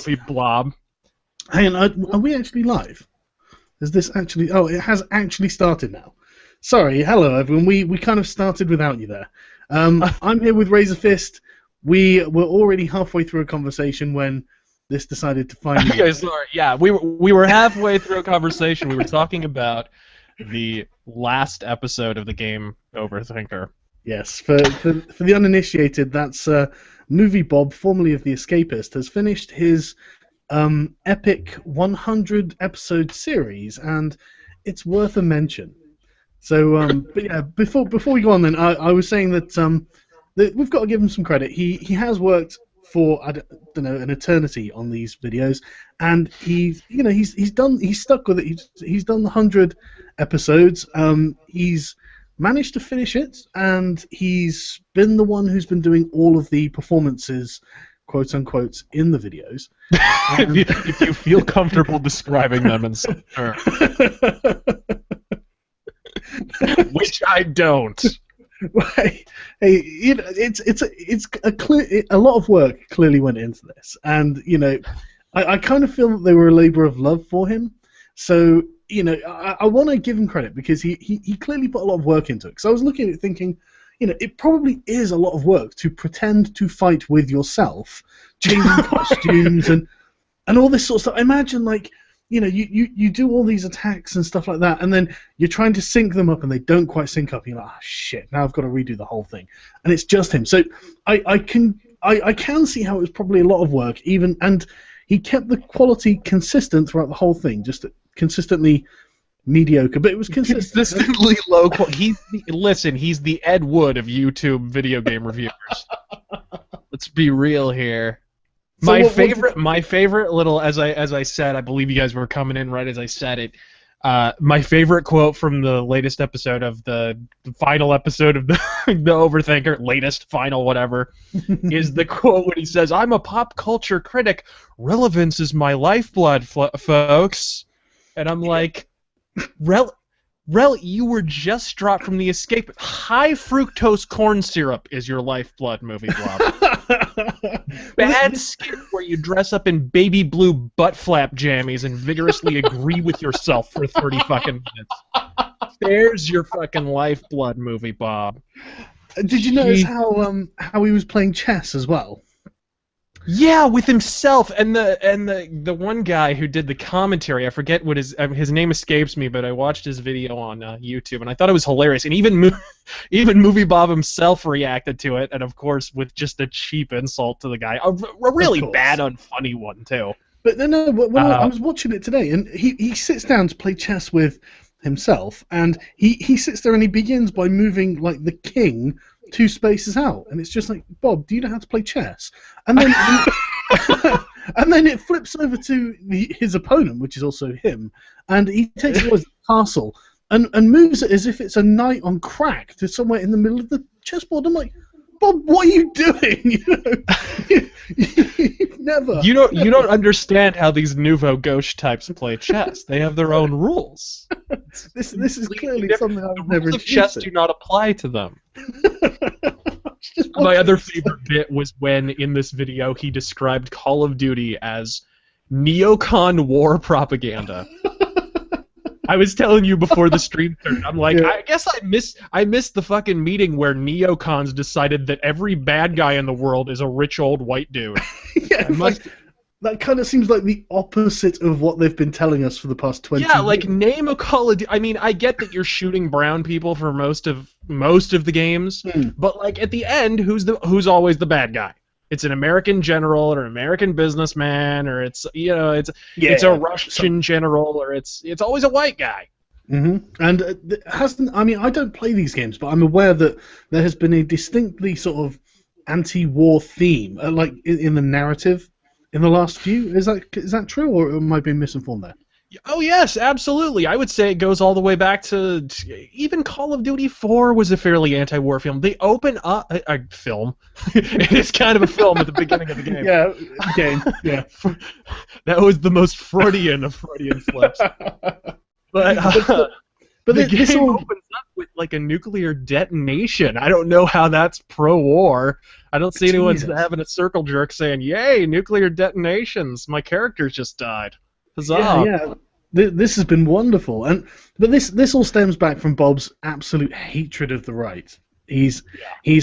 movie blob. Hang on, are we actually live? Is this actually... Oh, it has actually started now. Sorry, hello everyone. We kind of started without you there. I'm here with Razorfist. We were already halfway through a conversation when this decided to find me. Okay, sorry. Yeah, we were halfway through a conversation. We were talking about the last episode of the game Overthinker. Yes, for the uninitiated, that's Movie Bob, formerly of The Escapist, has finished his epic 100 episode series, and it's worth a mention. So, but yeah, before we go on, then I was saying that we've got to give him some credit. He has worked for I don't know an eternity on these videos, and he's stuck with it. He's done the 100 episodes. He's managed to finish it, and he's been the one who's been doing all of the performances, quote unquote, in the videos. If you feel comfortable describing them in some terms. Which I don't. Hey, it's a lot of work clearly went into this, and I kind of feel that they were a labor of love for him. So I want to give him credit because he clearly put a lot of work into it. Because I was looking at it thinking, it probably is a lot of work to pretend to fight with yourself, changing costumes and all this sort of stuff. I imagine you do all these attacks and stuff like that, and then you're trying to sync them up, and they don't quite sync up. You're like, oh shit! Now I've got to redo the whole thing, and it's just him. So I can see how it was probably a lot of work, and he kept the quality consistent throughout the whole thing, just consistently mediocre, but it was consistently low quality. He's the Ed Wood of YouTube video game reviewers. Let's be real here. So my favorite little, as I said, I believe you guys were coming in right as I said it. My favorite quote from the latest episode of the final episode of the Overthinker, latest, final, whatever, is the quote when he says, "I'm a pop culture critic. Relevance is my lifeblood, folks." And I'm like, you were just dropped from The Escape. High fructose corn syrup is your lifeblood, movie blob. Bad skin where you dress up in baby blue butt flap jammies and vigorously agree with yourself for 30 fucking minutes. There's your fucking lifeblood, movie Bob. Did you notice how he was playing chess as well? Yeah, with himself and the one guy who did the commentary. I forget what his name escapes me, but I watched his video on YouTube and I thought it was hilarious. And even Movie Bob himself reacted to it, and of course with just a cheap insult to the guy, a really bad, unfunny one too. But no. I was watching it today, and he sits down to play chess with himself, and he sits there and he begins by moving like the king 2 spaces out, and it's just like, Bob, do you know how to play chess? And then and then it flips over to his opponent, which is also him, and he takes it as a castle and moves it as if it's a knight on crack to somewhere in the middle of the chessboard. I'm like, Bob, what are you doing? Never. You don't understand how these nouveau gauche types play chess. They have their own rules. This is clearly something I've never. The rules of chess do not apply to them. My other favorite bit was when, in this video, he described Call of Duty as neocon war propaganda. I was telling you before the stream started. I'm like, yeah. I guess I missed the fucking meeting where neocons decided that every bad guy in the world is a rich old white dude. Yeah, that kind of seems like the opposite of what they've been telling us for the past 20 years. Yeah, like name a Call of Duty. I mean, I get that you're shooting brown people for most of the games, but like at the end, who's always the bad guy? It's an American general or an American businessman, or it's a Russian general, or it's always a white guy. Mm-hmm. And I don't play these games, but I'm aware that there has been a distinctly sort of anti-war theme, like in the narrative in the last few. Is that true, or am I being misinformed there? Oh yes, absolutely. I would say it goes all the way back to even Call of Duty 4 was a fairly anti-war film. They open up a film. It's kind of a film at the beginning of the game. Yeah, game. Yeah. That was the most Freudian of Freudian slips. But the game opens up with like a nuclear detonation. I don't know how that's pro-war. I don't see anyone having a circle jerk saying, "Yay, nuclear detonations! My character just died." Huzzah! Yeah. This has been wonderful, but this all stems back from Bob's absolute hatred of the right. He's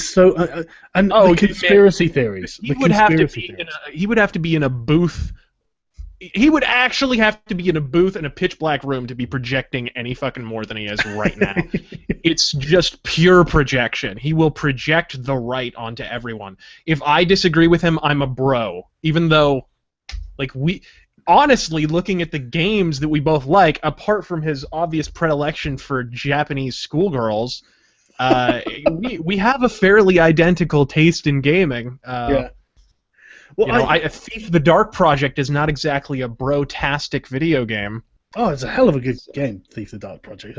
so the conspiracy theories. He would have to be in a booth. He would actually have to be in a booth in a pitch black room to be projecting any fucking more than he is right now. It's just pure projection. He will project the right onto everyone. If I disagree with him, I'm a bro. Even though, like, honestly, looking at the games that we both like, apart from his obvious predilection for Japanese schoolgirls, we have a fairly identical taste in gaming. Yeah. Well, Thief the Dark Project is not exactly a bro-tastic video game. Oh, it's a hell of a good game, Thief the Dark Project.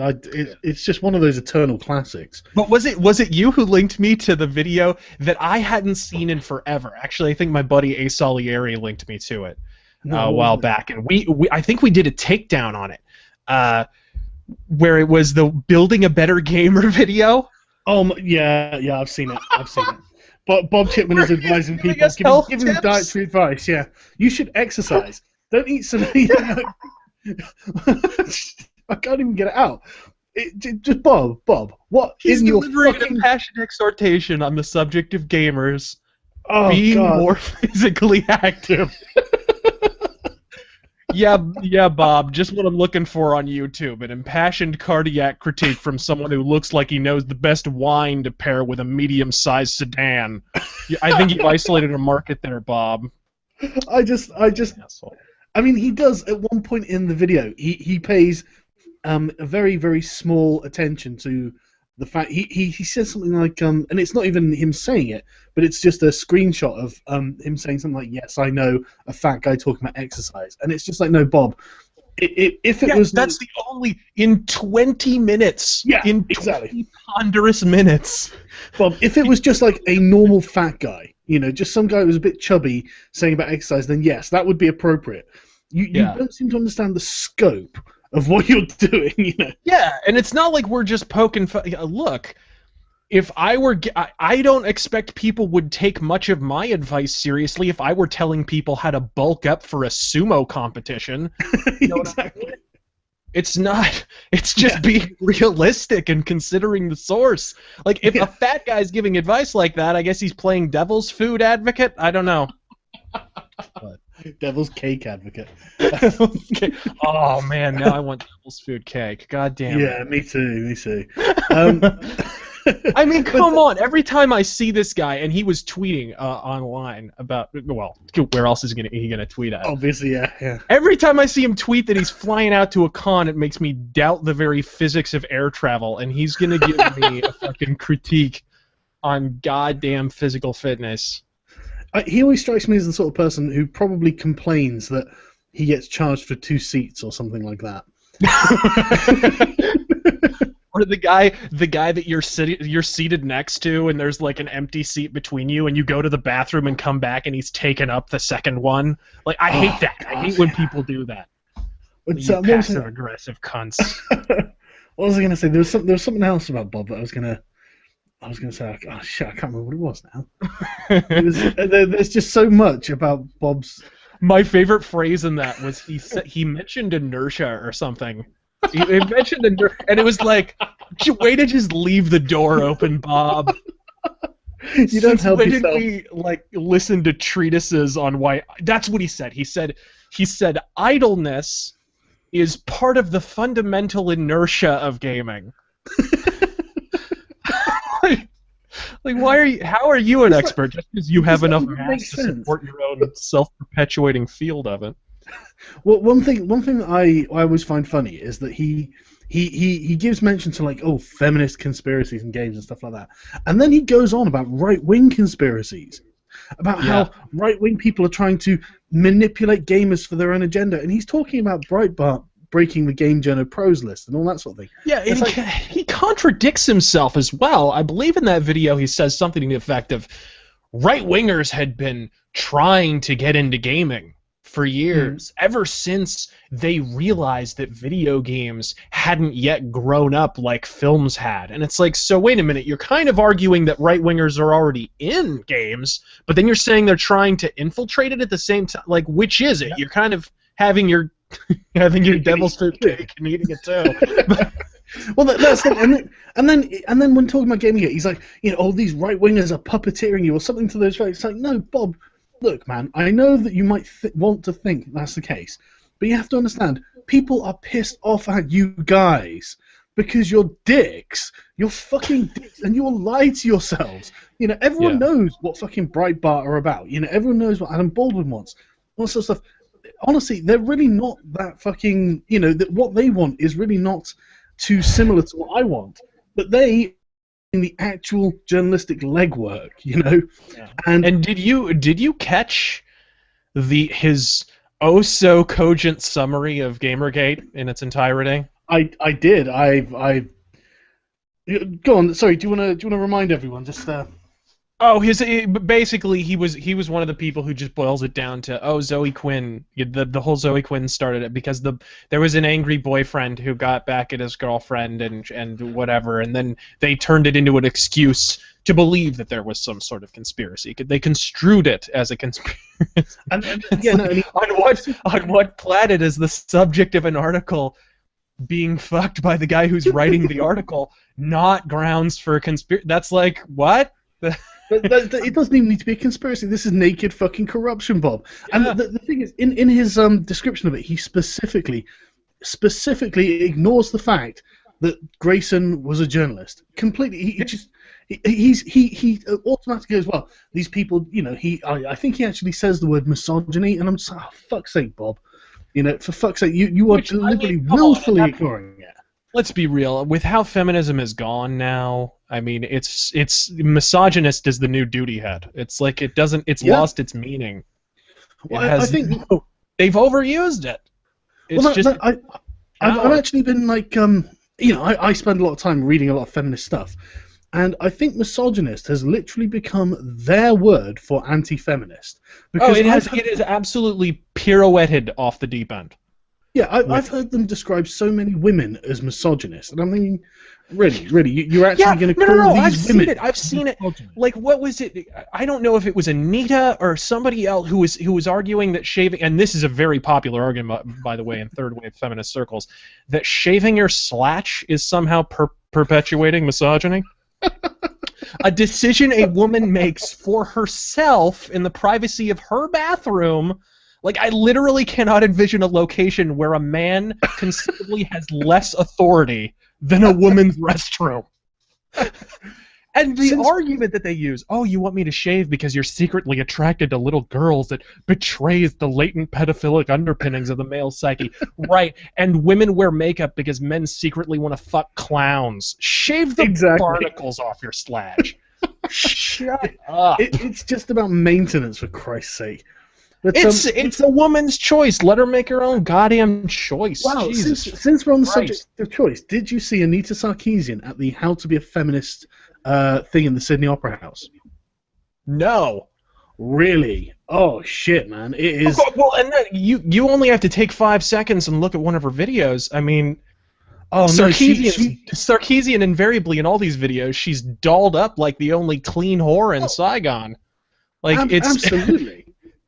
It's just one of those eternal classics. But was it you who linked me to the video that I hadn't seen in forever? Actually, I think my buddy A. Salieri linked me to it a while back, and I think we did a takedown on it, where it was the Building a Better Gamer video. Oh, yeah, I've seen it. But Bob Chipman is advising people, giving dietary advice. Yeah, you should exercise. Don't eat so many. I can't even get it out. Just Bob. What He's in your delivering fucking... a passionate exhortation on the subject of gamers being more physically active. Yeah, Bob. Just what I'm looking for on YouTube: an impassioned cardiac critique from someone who looks like he knows the best wine to pair with a medium-sized sedan. I think you isolated a market there, Bob. I mean, he does at one point in the video. He pays a very, very small attention to the fact he says something like and it's not even him saying it, but it's just a screenshot of him saying something like, "Yes, I know a fat guy talking about exercise," and it's just like, no, Bob. If it was that's the only in 20 minutes. Yeah, in 20 exactly. Ponderous minutes. Bob, if it was just like a normal fat guy, just some guy who was a bit chubby saying about exercise, then yes, that would be appropriate. You don't seem to understand the scope of what you're doing, Yeah, and it's not like we're just poking look, if I were... I don't expect people would take much of my advice seriously if I were telling people how to bulk up for a sumo competition. You know exactly. What I mean? It's not... It's just being realistic and considering the source. Like, if a fat guy's giving advice like that, I guess he's playing devil's food advocate? I don't know. What? Devil's cake advocate. Oh man, now I want devil's food cake. God damn it. Yeah, me too. I mean, come on. Every time I see this guy, and he was tweeting online about, well, where else is he gonna tweet at? Obviously, yeah. Every time I see him tweet that he's flying out to a con, it makes me doubt the very physics of air travel, and he's gonna give me a fucking critique on goddamn physical fitness. He always strikes me as the sort of person who probably complains that he gets charged for 2 seats or something like that. Or the guy that you're seated next to, and there's like an empty seat between you, and you go to the bathroom and come back, and he's taken up the second one. Like, I hate that. God. I hate when people do that. You passive aggressive cunts. What was I gonna say? There was something else about Bob that I was gonna say, oh shit, I can't remember what it was now. There's just so much about Bob's... My favorite phrase in that was he mentioned inertia or something. He mentioned inertia, and it was like, way to just leave the door open, Bob. You don't help when yourself. did we listen to treatises on why? That's what he said. He said idleness is part of the fundamental inertia of gaming. Like, how are you an expert? Just because you have enough mass to support your own self-perpetuating field of it. Well, one thing that I always find funny is that he gives mention to, like, feminist conspiracies in games and stuff like that, and then he goes on about right-wing conspiracies, about how right-wing people are trying to manipulate gamers for their own agenda, and he's talking about Breitbart breaking the Game Journal pros list and all that sort of thing. Yeah, and he contradicts himself as well. I believe in that video he says something to the effect of, right-wingers had been trying to get into gaming. for years, ever since they realized that video games hadn't yet grown up like films had. And it's like, so wait a minute, you're kind of arguing that right-wingers are already in games, but then you're saying they're trying to infiltrate it at the same time. Like, which is it? You're kind of having your devil's food cake and eating it too. Well, that's the, and then when talking about Gamergate, he's like, all these right wingers are puppeteering you or something to those effects. It's like, no, Bob, look, man, I know that you might want to think that's the case, but you have to understand, people are pissed off at you guys because you're dicks. You're fucking dicks, and you'll lie to yourselves. Everyone knows what fucking Breitbart are about. Everyone knows what Adam Baldwin wants. All sorts of stuff. Honestly, they're really not that fucking. What they want is really not too similar to what I want, but they in the actual journalistic legwork, Yeah. And did you catch his oh so cogent summary of Gamergate in its entirety? I did. I go on. Sorry. Do you want to remind everyone just? Oh, basically he was one of the people who just boils it down to Zoe Quinn. The whole Zoe Quinn started it because there was an angry boyfriend who got back at his girlfriend and whatever, and then they turned it into an excuse to believe that there was some sort of conspiracy. They construed it as a conspiracy. On what planet is the subject of an article being fucked by the guy who's writing the article not grounds for a conspiracy? That's like, what? But it doesn't even need to be a conspiracy. This is naked fucking corruption, Bob. And the thing is, in his description of it, he specifically ignores the fact that Grayson was a journalist. Completely, he automatically goes, well, these people, I think he actually says the word misogyny, and I'm just, oh, fuck's sake, Bob. For fuck's sake, you are deliberately, willfully ignoring it. Let's be real. With how feminism is gone now, I mean, it's misogynist is the new duty head. It's like it's lost its meaning. Well, I think they've overused it. I've actually been like, I spend a lot of time reading a lot of feminist stuff, and I think misogynist has literally become their word for anti-feminist. It is absolutely pirouetted off the deep end. Yeah, I've heard them describe so many women as misogynist, and I'm thinking, really, you're actually going to call these women? I've seen it. Like, what was it? I don't know if it was Anita or somebody else who was arguing that shaving, and this is a very popular argument, by the way, in third wave feminist circles, that shaving your slatch is somehow perpetuating misogyny. A decision a woman makes for herself in the privacy of her bathroom. Like, I literally cannot envision a location where a man conceivably has less authority than a woman's restroom. And the argument that they use, you want me to shave because you're secretly attracted to little girls, that betrays the latent pedophilic underpinnings of the male psyche. Right, and women wear makeup because men secretly want to fuck clowns. Shave the barnacles off your slatch. Shut up. It's just about maintenance, for Christ's sake. But, it's a woman's choice. Let her make her own goddamn choice. Wow, since we're on the subject of choice, did you see Anita Sarkeesian at the How to Be a Feminist thing in the Sydney Opera House? No. Really? Oh, shit, man. It is... Well, and then you only have to take 5 seconds and look at one of her videos. I mean... Sarkeesian invariably in all these videos, she's dolled up like the only clean whore in Saigon. Like, absolutely.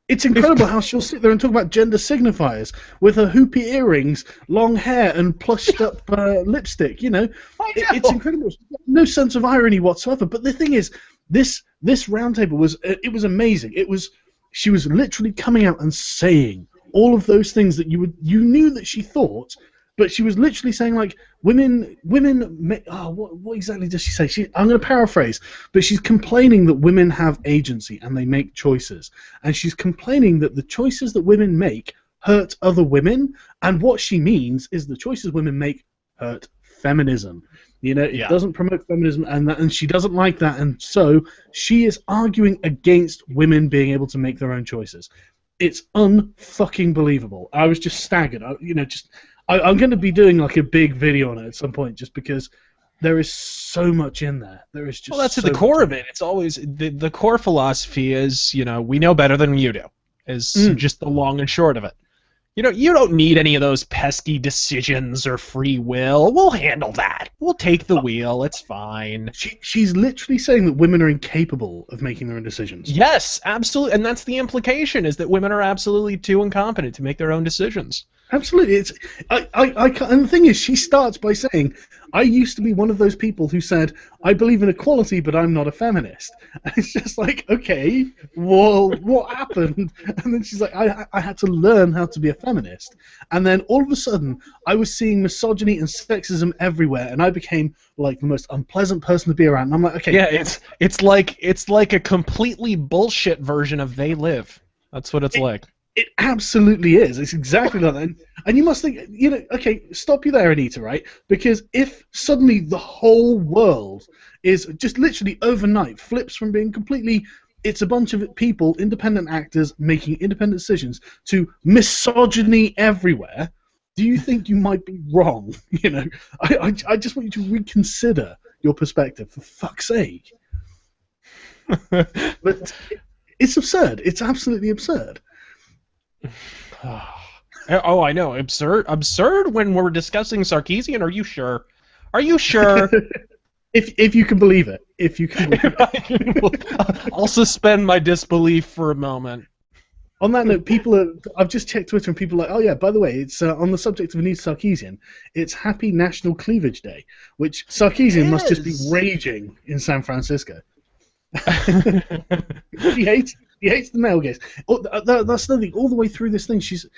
It's incredible how she'll sit there and talk about gender signifiers with her hoopy earrings, long hair, and plushed up lipstick. It's incredible. No sense of irony whatsoever. But the thing is, this roundtable was amazing. She was literally coming out and saying all of those things that you knew that she thought. But she was literally saying, like, women. What exactly does she say? I'm going to paraphrase, but she's complaining that women have agency and they make choices, and she's complaining that the choices that women make hurt other women, and what she means is the choices women make hurt feminism. It doesn't promote feminism, and she doesn't like that, and so she is arguing against women being able to make their own choices. It's unfucking believable. I was just staggered. I'm going to be doing like a big video on it at some point, just because there is so much in there. There is just. Well, that's at the core of it. It's always the core philosophy is, we know better than you do, is just the long and short of it. You don't need any of those pesky decisions or free will. We'll handle that. We'll take the wheel. It's fine. She's literally saying that women are incapable of making their own decisions. Yes, absolutely. And that's the implication, is that women are absolutely too incompetent to make their own decisions. Absolutely. And the thing is, she starts by saying, I used to be one of those people who said, I believe in equality, but I'm not a feminist. And it's just like, okay, well, what happened? And then she's like, I had to learn how to be a feminist. And then all of a sudden, I was seeing misogyny and sexism everywhere, and I became like the most unpleasant person to be around. And I'm like, okay. Yeah, it's like a completely bullshit version of They Live. That's what it's like. It absolutely is. It's exactly like that. And you must think, okay, stop you there, Anita, right? Because if suddenly the whole world is just literally overnight flips from being completely, it's a bunch of people, independent actors making independent decisions, to misogyny everywhere, do you think you might be wrong? I just want you to reconsider your perspective, for fuck's sake. But it's absurd. It's absolutely absurd. Oh, I know. Absurd when we're discussing Sarkeesian? Are you sure? Are you sure? if you can believe it. If you can believe it. I'll suspend my disbelief for a moment. On that note, I've just checked Twitter and people are like, oh yeah, by the way, it's on the subject of Anita Sarkeesian, it's Happy National Cleavage Day, which Sarkeesian must just be raging in San Francisco. He hates the male gaze. That's nothing. All the way through this thing, she's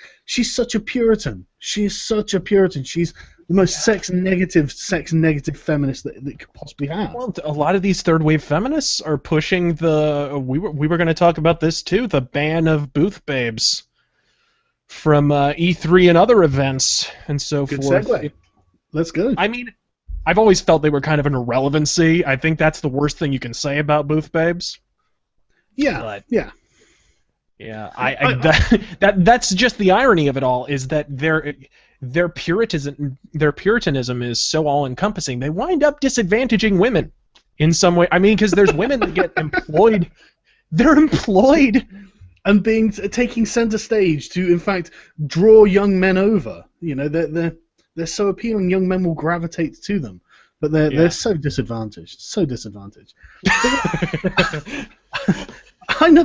such a Puritan. She is such a Puritan. She's the most sex negative feminist that could possibly have. Well, a lot of these third wave feminists are pushing we were going to talk about this too, the ban of booth babes from E3 and other events and so Good forth. Segue. Let's go. I mean, I've always felt they were kind of an irrelevancy. I think that's the worst thing you can say about booth babes. Yeah, but, yeah. That's just the irony of it all, is that their puritanism is so all-encompassing. They wind up disadvantaging women in some way. I mean, because there's women that get employed. They're employed and taking center stage to, in fact, draw young men over. They're so appealing, young men will gravitate to them. But they're so disadvantaged. So disadvantaged. I know.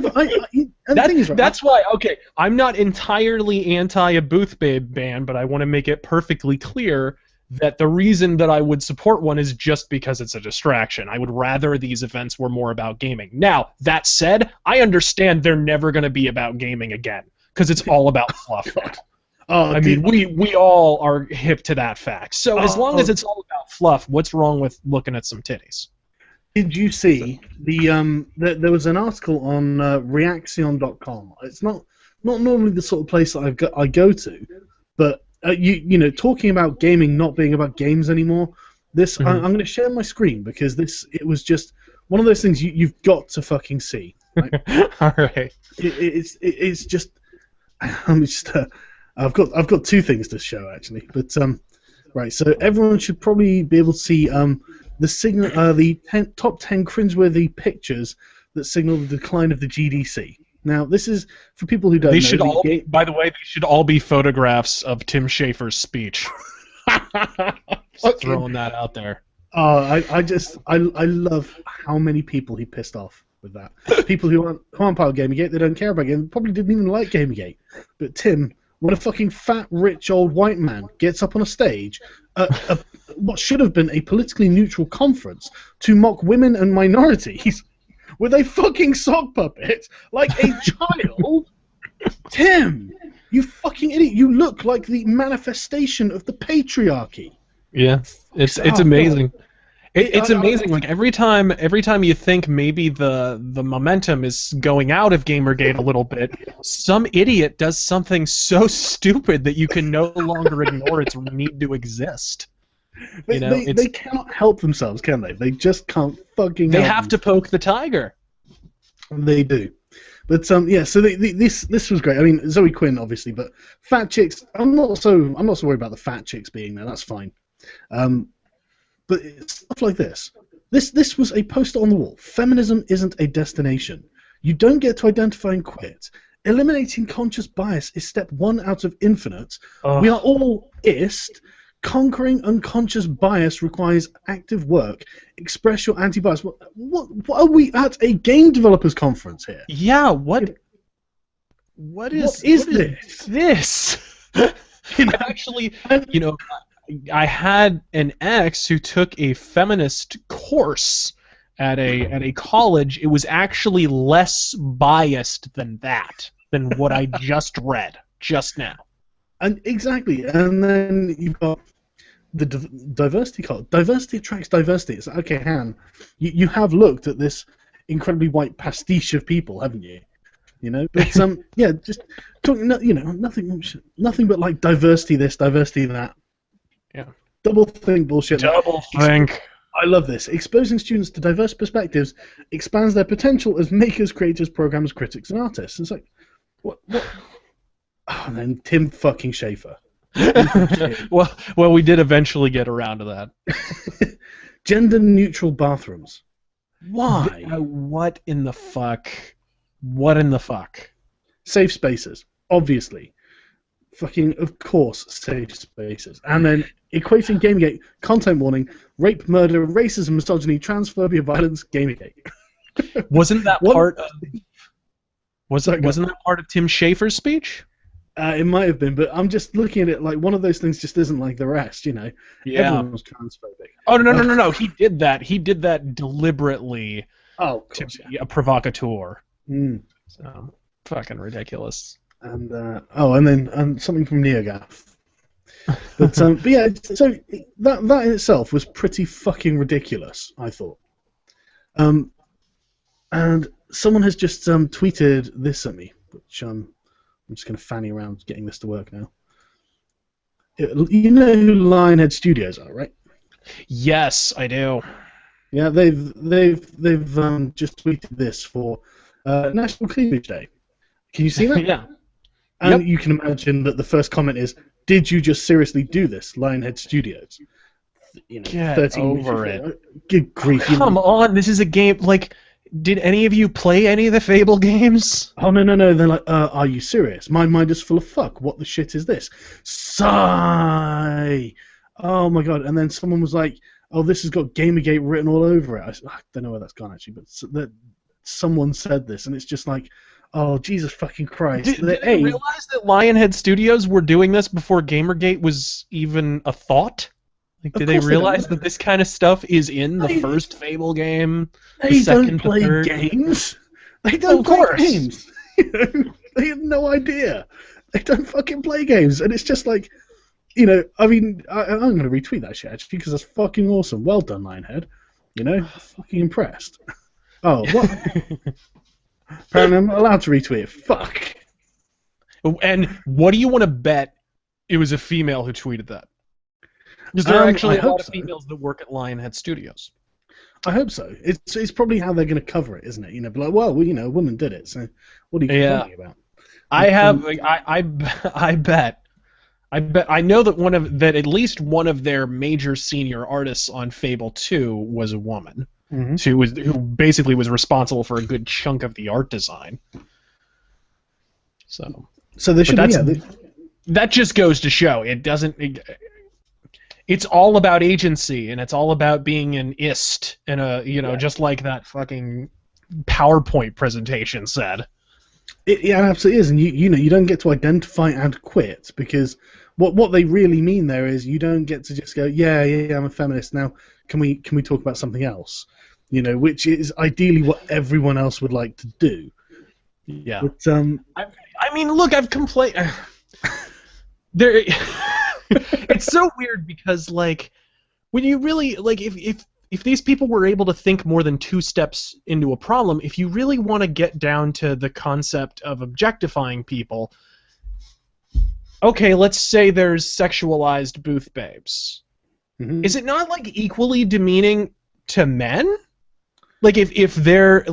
That's why. Okay, I'm not entirely anti a booth babe ban, but I want to make it perfectly clear that the reason that I would support one is just because it's a distraction. I would rather these events were more about gaming. Now, that said, I understand they're never going to be about gaming again, because it's all about fluff. I mean, we all are hip to that fact. So as long as it's all about fluff, what's wrong with looking at some titties? Did you see there was an article on Reaction.com? It's not normally the sort of place that I go to, but talking about gaming not being about games anymore. I'm going to share my screen because it was just one of those things you've got to fucking see. Right? All right. It's just I've got two things to show actually, but right. So everyone should probably be able to see the top 10 cringeworthy pictures that signal the decline of the GDC. Now, this is for people who don't know. By the way, they should all be photographs of Tim Schafer's speech. Just throwing that out there. Oh, I love how many people he pissed off with that. People who aren't part of Gamergate, they don't care about Gamergate, probably didn't even like Gamergate. But Tim, when a fucking fat, rich old white man gets up on a stage, what should have been a politically neutral conference, to mock women and minorities with a fucking sock puppet like a child, Tim, you fucking idiot! You look like the manifestation of the patriarchy. Yeah, it's amazing. It's amazing. Like every time you think maybe the momentum is going out of Gamergate a little bit, some idiot does something so stupid that you can no longer ignore its need to exist. They cannot help themselves, can they? They just can't fucking. They have to poke the tiger. They do. But yeah, so this was great. I mean, Zoe Quinn obviously, but fat chicks. I'm not so worried about the fat chicks being there. That's fine. But stuff like this. This was a poster on the wall. Feminism isn't a destination. You don't get to identify and quit. eliminating conscious bias is step 1 out of infinite. Ugh. We are all ist. Conquering unconscious bias requires active work. Express your anti-bias. What are we at a game developers conference here? Yeah, what is this? Actually, I had an ex who took a feminist course at a college. It was actually less biased than what I just read just now. And exactly, and then you've got the diversity card. Diversity attracts diversity. It's like, okay, Han, you have looked at this incredibly white pastiche of people, haven't you? But yeah, just talking, nothing but like diversity this, diversity that. Yeah. Double think bullshit. Double think. I love this. Exposing students to diverse perspectives expands their potential as makers, creators, programmers, critics, and artists. It's like, what? Oh, and then Tim fucking Schafer. well, we did eventually get around to that. Gender-neutral bathrooms. Why? What in the fuck? What in the fuck? Safe spaces. Obviously. Fucking, of course, safe spaces. And then equating Gamergate, content warning, rape, murder, racism, misogyny, transphobia, violence, Gamergate. Wasn't that part of... Wasn't that part of Tim Schafer's speech? It might have been, but I'm just looking at it like one of those things just isn't like the rest, Yeah. Everyone was transphobic. Oh, no. He did that. He did that deliberately of course, to be a provocateur. Mm. So, fucking ridiculous. And then something from NeoGAF. But yeah, so that in itself was pretty fucking ridiculous, I thought. And someone has just tweeted this at me, which I'm just going to fanny around getting this to work now. You know who Lionhead Studios are, right? Yes, I do. Yeah, they've just tweeted this for National Cleavage Day. Can you see that? Yeah. And you can imagine that the first comment is, "Did you just seriously do this, Lionhead Studios?" Get 13 over it. Good grief! Come on, this is a game. Like, did any of you play any of the Fable games? Oh no! They're like, "Are you serious? My mind is full of fuck. What the shit is this?" Sigh. Oh my god! And then someone was like, "Oh, this has got Gamergate written all over it." I don't know where that's gone actually, but someone said this, and it's just like, oh, Jesus fucking Christ. Did you realize that Lionhead Studios were doing this before Gamergate was even a thought? Like, did they realize that this kind of stuff is in the first Fable game? They don't play games. They don't play games. They have no idea. They don't fucking play games. And it's just like, I mean, I'm going to retweet that shit, actually, because that's fucking awesome. Well done, Lionhead. Fucking impressed. Oh, what? Apparently I'm not allowed to retweet it. Fuck. And what do you want to bet it was a female who tweeted that? Because there are actually a lot of females that work at Lionhead Studios. I hope so. It's probably how they're going to cover it, isn't it? Be like, well, a woman did it, so what are you complaining about? I bet. I know that at least one of their major senior artists on Fable 2 was a woman. Mm-hmm. Who basically was responsible for a good chunk of the art design. So there should that just goes to show it's all about agency, and it's all about being an ist, and just like that fucking PowerPoint presentation said. It absolutely is, and you don't get to identify and quit, because what they really mean there is you don't get to just go, yeah, I'm a feminist now. Can we talk about something else? Which is ideally what everyone else would like to do. Yeah. But, I mean, look, I've complained. It's so weird because, like, when you really if these people were able to think more than 2 steps into a problem, if you really want to get down to the concept of objectifying people, okay, let's say there's sexualized booth babes. Mm-hmm. Is it not equally demeaning to men? If they're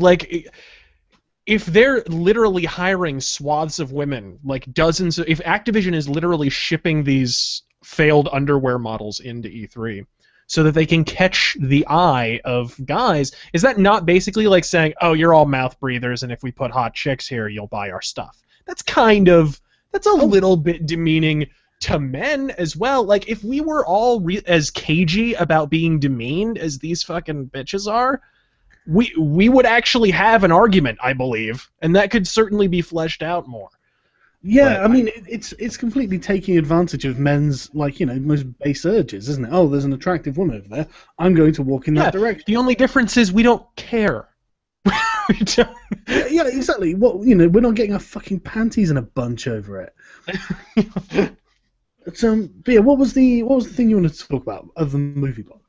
literally hiring swaths of women, dozens if Activision is literally shipping these failed underwear models into E3 so that they can catch the eye of guys, is that not basically like saying, oh, you're all mouth breathers, and if we put hot chicks here, you'll buy our stuff? that's a little bit demeaning to men as well. Like, if we were all as cagey about being demeaned as these fucking bitches are, we would actually have an argument, I believe, and that could certainly be fleshed out more. Yeah, but, I mean, it's completely taking advantage of men's, like, most base urges, isn't it? Oh, there's an attractive woman over there. I'm going to walk in that direction. The only difference is we don't care. We don't. Yeah, exactly. Well, we're not getting our fucking panties in a bunch over it. But yeah, what was the thing you wanted to talk about other than movie Bob?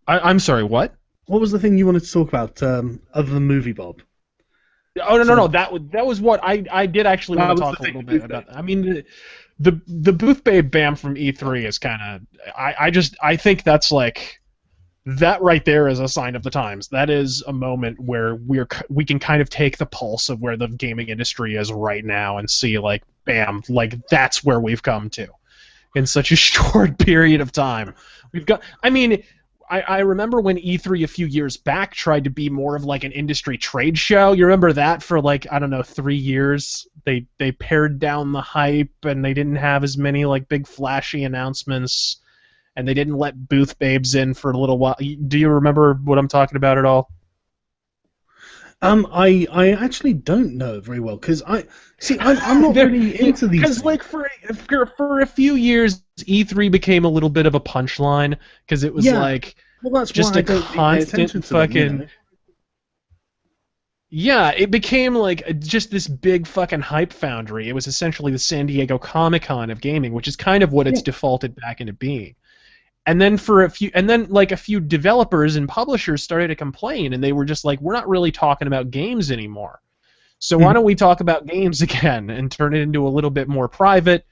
I'm sorry, what? What was the thing you wanted to talk about other than movie Bob? Oh no! That was what I did actually want to talk a little bit about. I mean, the Booth Babe Bam from E3 is kind of I think that's like that right there is a sign of the times. That is a moment where we can kind of take the pulse of where the gaming industry is right now and see like bam, like that's where we've come to in such a short period of time. We've got. I mean. I remember when E3 a few years back tried to be more of like an industry trade show. You remember that for like, I don't know, 3 years? They pared down the hype and they didn't have as many like big flashy announcements and they didn't let booth babes in for a little while. Do you remember what I'm talking about at all? I actually don't know very well because I'm not really into these. Because like for a few years, E3 became a little bit of a punchline because it was like that's just why a constant fucking. Yeah, it became like just this big fucking hype foundry. It was essentially the San Diego Comic-Con of gaming, which is kind of what it's defaulted back into being. And then a few developers and publishers started to complain, and they were just like, we're not really talking about games anymore. So why don't we talk about games again and turn it into a little bit more private,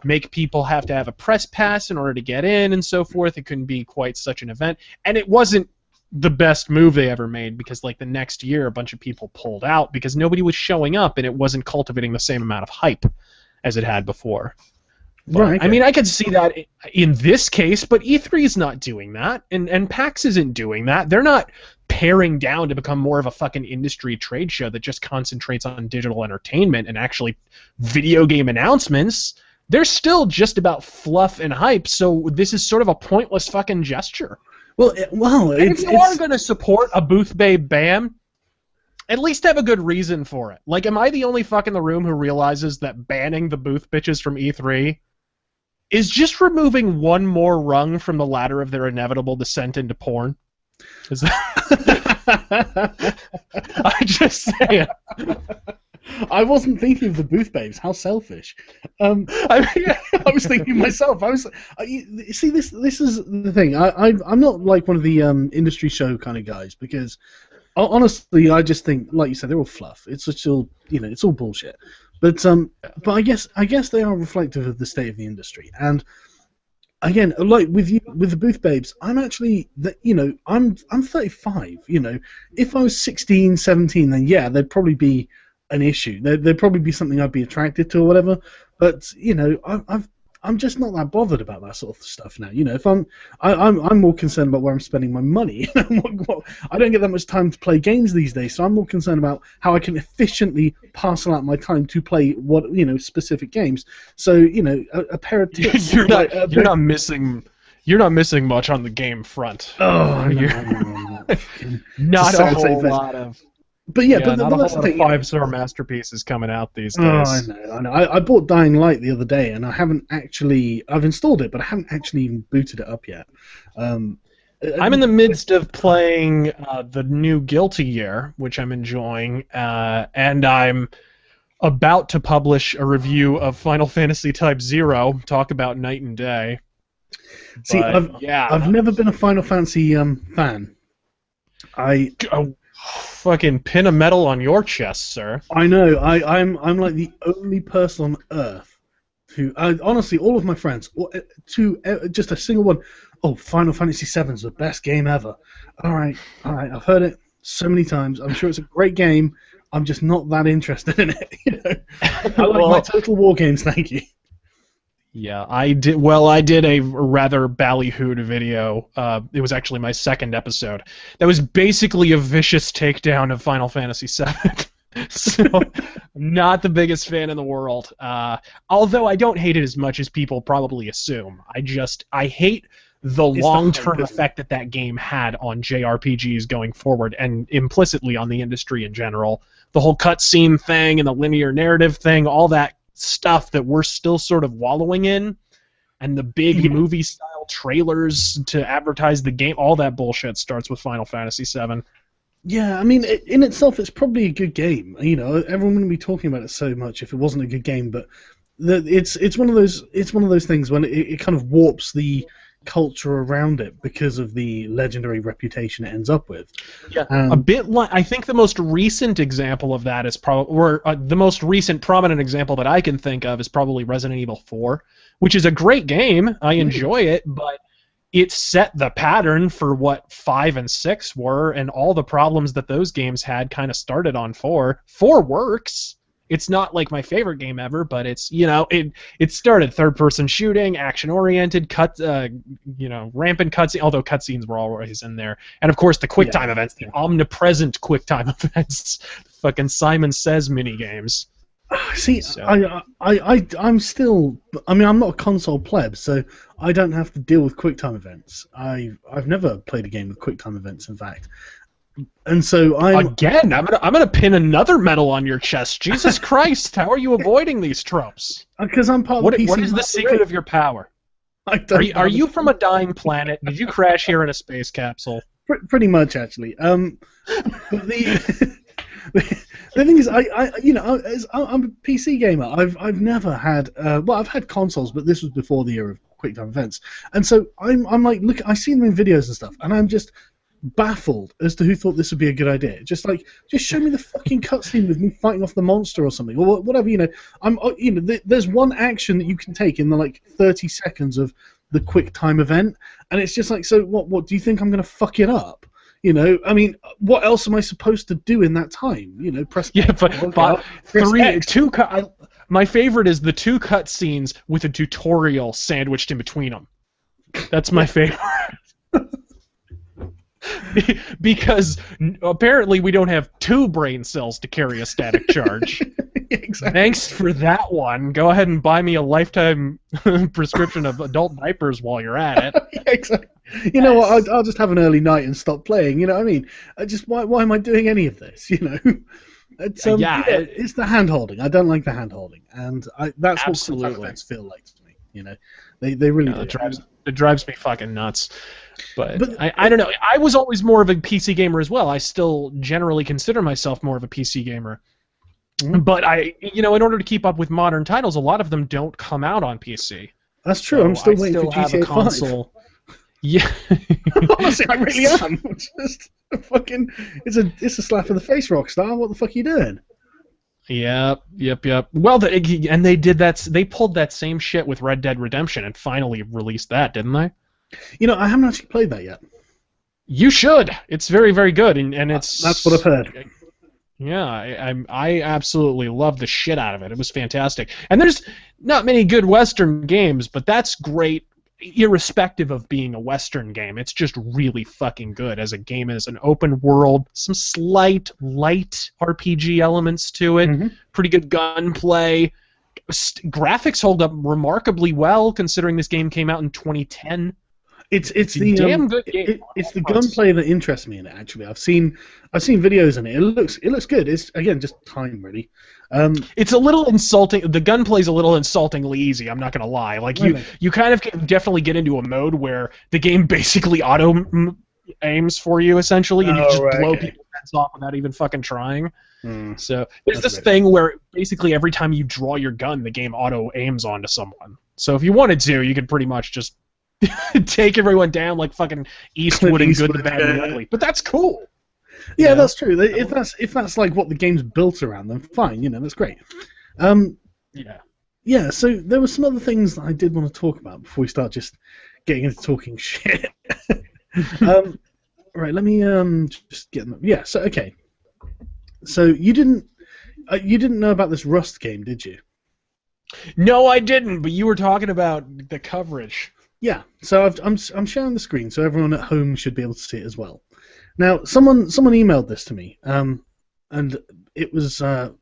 make people have to have a press pass in order to get in and so forth. It couldn't be quite such an event. And it wasn't the best move they ever made because like the next year a bunch of people pulled out because nobody was showing up and it wasn't cultivating the same amount of hype as it had before. But, right. I mean, I could see that in this case, but E3 is not doing that, and PAX isn't doing that. They're not paring down to become more of a fucking industry trade show that just concentrates on digital entertainment and actually video game announcements. They're still just about fluff and hype, so this is sort of a pointless fucking gesture. Well, if you are going to support a Booth Babe Bam, at least have a good reason for it. Like, am I the only fuck in the room who realizes that banning the booth bitches from E3 is just removing one more rung from the ladder of their inevitable descent into porn? Is that... I just say it. I wasn't thinking of the booth babes. How selfish. I was thinking myself. See, this is the thing. I'm not like one of the industry show kind of guys because honestly, I just think, like you said, they're all fluff. It's all it's all bullshit. But I guess they are reflective of the state of the industry. And again, like with the booth babes, I'm actually I'm 35. If I was 16, 17, then yeah, there'd probably be an issue. There'd probably be something I'd be attracted to or whatever. But I'm just not that bothered about that sort of stuff now. If I'm more concerned about where I'm spending my money. I don't get that much time to play games these days, so I'm more concerned about how I can efficiently parcel out my time to play specific games. So a pair of tips. You're not missing much on the game front. Oh, not a whole lot of. But but that's the thing. 5-star masterpieces coming out these days. Oh, I know. I bought Dying Light the other day, and I've installed it, but I haven't actually even booted it up yet. I'm in the midst of playing the new Guilty Gear, which I'm enjoying, and I'm about to publish a review of Final Fantasy Type 0, talk about night and day. See, I've never been a Final Fantasy fan. Fucking pin a medal on your chest, sir. I know. I'm like the only person on Earth who, honestly, all of my friends, just a single one. Oh, Final Fantasy VII is the best game ever. All right. I've heard it so many times. I'm sure it's a great game. I'm just not that interested in it. I like my Total War games. Thank you. Yeah, I did. Well, I did a rather ballyhooed video. It was actually my second episode. That was basically a vicious takedown of Final Fantasy VII. So, I'm not the biggest fan in the world. Although I don't hate it as much as people probably assume. I hate the long-term effect that game had on JRPGs going forward, and implicitly on the industry in general. The whole cutscene thing and the linear narrative thing, all that stuff that we're still sort of wallowing in, and the big movie-style trailers to advertise the game, all that bullshit starts with Final Fantasy VII. Yeah, I mean, in itself, it's probably a good game. You know, everyone wouldn't be talking about it so much if it wasn't a good game. But it's one of those things when it kind of warps the culture around it because of the legendary reputation it ends up with. Yeah, a bit like I think the most recent example of that is probably, or the most recent prominent example that I can think of is probably Resident Evil 4, which is a great game. I enjoy it, but it set the pattern for what 5 and 6 were, and all the problems that those games had kind of started on 4. 4 works. It's not like my favorite game ever, but it's, you know, it started third-person shooting, action-oriented, rampant cutscenes, although cutscenes were always in there. And, of course, the QuickTime events, the omnipresent QuickTime events, fucking Simon Says minigames. See, so. I'm still. I mean, I'm not a console pleb, so I don't have to deal with QuickTime events. I've never played a game with QuickTime events, in fact. And so I'm gonna pin another medal on your chest. Jesus Christ! How are you avoiding these tropes? Because I'm part of the PC. What is the secret of your power? Are you from a dying planet? Did you crash here in a space capsule? Pretty much, actually. But the thing is, I'm a PC gamer. I've never had I've had consoles, but this was before the era of QuickTime events, and so I'm like, look, I see them in videos and stuff, and I'm just baffled as to who thought this would be a good idea. Just show me the fucking cutscene with me fighting off the monster or something, or whatever. There's one action that you can take in the 30 seconds of the QuickTime event, and it's just like, so what do you think I'm gonna fuck it up? You know, I mean, what else am I supposed to do in that time? You know, press. Yeah, but my favorite is the 2 cutscenes with a tutorial sandwiched in between them. That's my favorite. Because apparently we don't have 2 brain cells to carry a static charge. Exactly. Thanks for that one. Go ahead and buy me a lifetime prescription of adult diapers while you're at it. Yeah, exactly. You know what? I'll just have an early night and stop playing. You know what I mean? Why am I doing any of this? You know? It's it's the hand holding. I don't like the hand holding, and that's what QuickTime events feel like to me. You know, they really do. It drives me fucking nuts. But I don't know. I was always more of a PC gamer as well. I still generally consider myself more of a PC gamer. But in order to keep up with modern titles, a lot of them don't come out on PC. That's true. So I'm still waiting for GTA 5. Console. Yeah. Honestly, I really am. It's just it's a slap in the face, Rockstar. What the fuck are you doing? Yep. Well, they did that. They pulled that same shit with Red Dead Redemption and finally released that, didn't they? You know, I haven't actually played that yet. You should. It's very, very good, and it's. That's what I've heard. Yeah, I absolutely love the shit out of it. It was fantastic, and there's not many good Western games, but that's great. Irrespective of being a Western game, it's just really fucking good as a game. As an open world, some slight light RPG elements to it, pretty good gunplay. Graphics hold up remarkably well considering this game came out in 2010. It's the damn good game. It's the gunplay that interests me in it. Actually, I've seen videos in it. It looks good. It's again just time really. It's a little insulting. The gunplay's a little insultingly easy. I'm not gonna lie. You kind of can definitely get into a mode where the game basically auto aims for you essentially, and you just blow people's heads off without even fucking trying. So there's this thing where basically every time you draw your gun, the game auto aims onto someone. So if you wanted to, you could pretty much just take everyone down like fucking Eastwood and Good, the Bad, and the Ugly. But that's cool. Yeah, that's true. If that's like what the game's built around, then fine. You know, that's great. Yeah. So there were some other things that I did want to talk about before we start just getting into talking shit. Right. Let me just get them. Yeah. So okay. So you didn't know about this Rust game, did you? No, I didn't. But you were talking about the coverage. Yeah, so I'm sharing the screen, so everyone at home should be able to see it as well. Now, someone emailed this to me, and it was on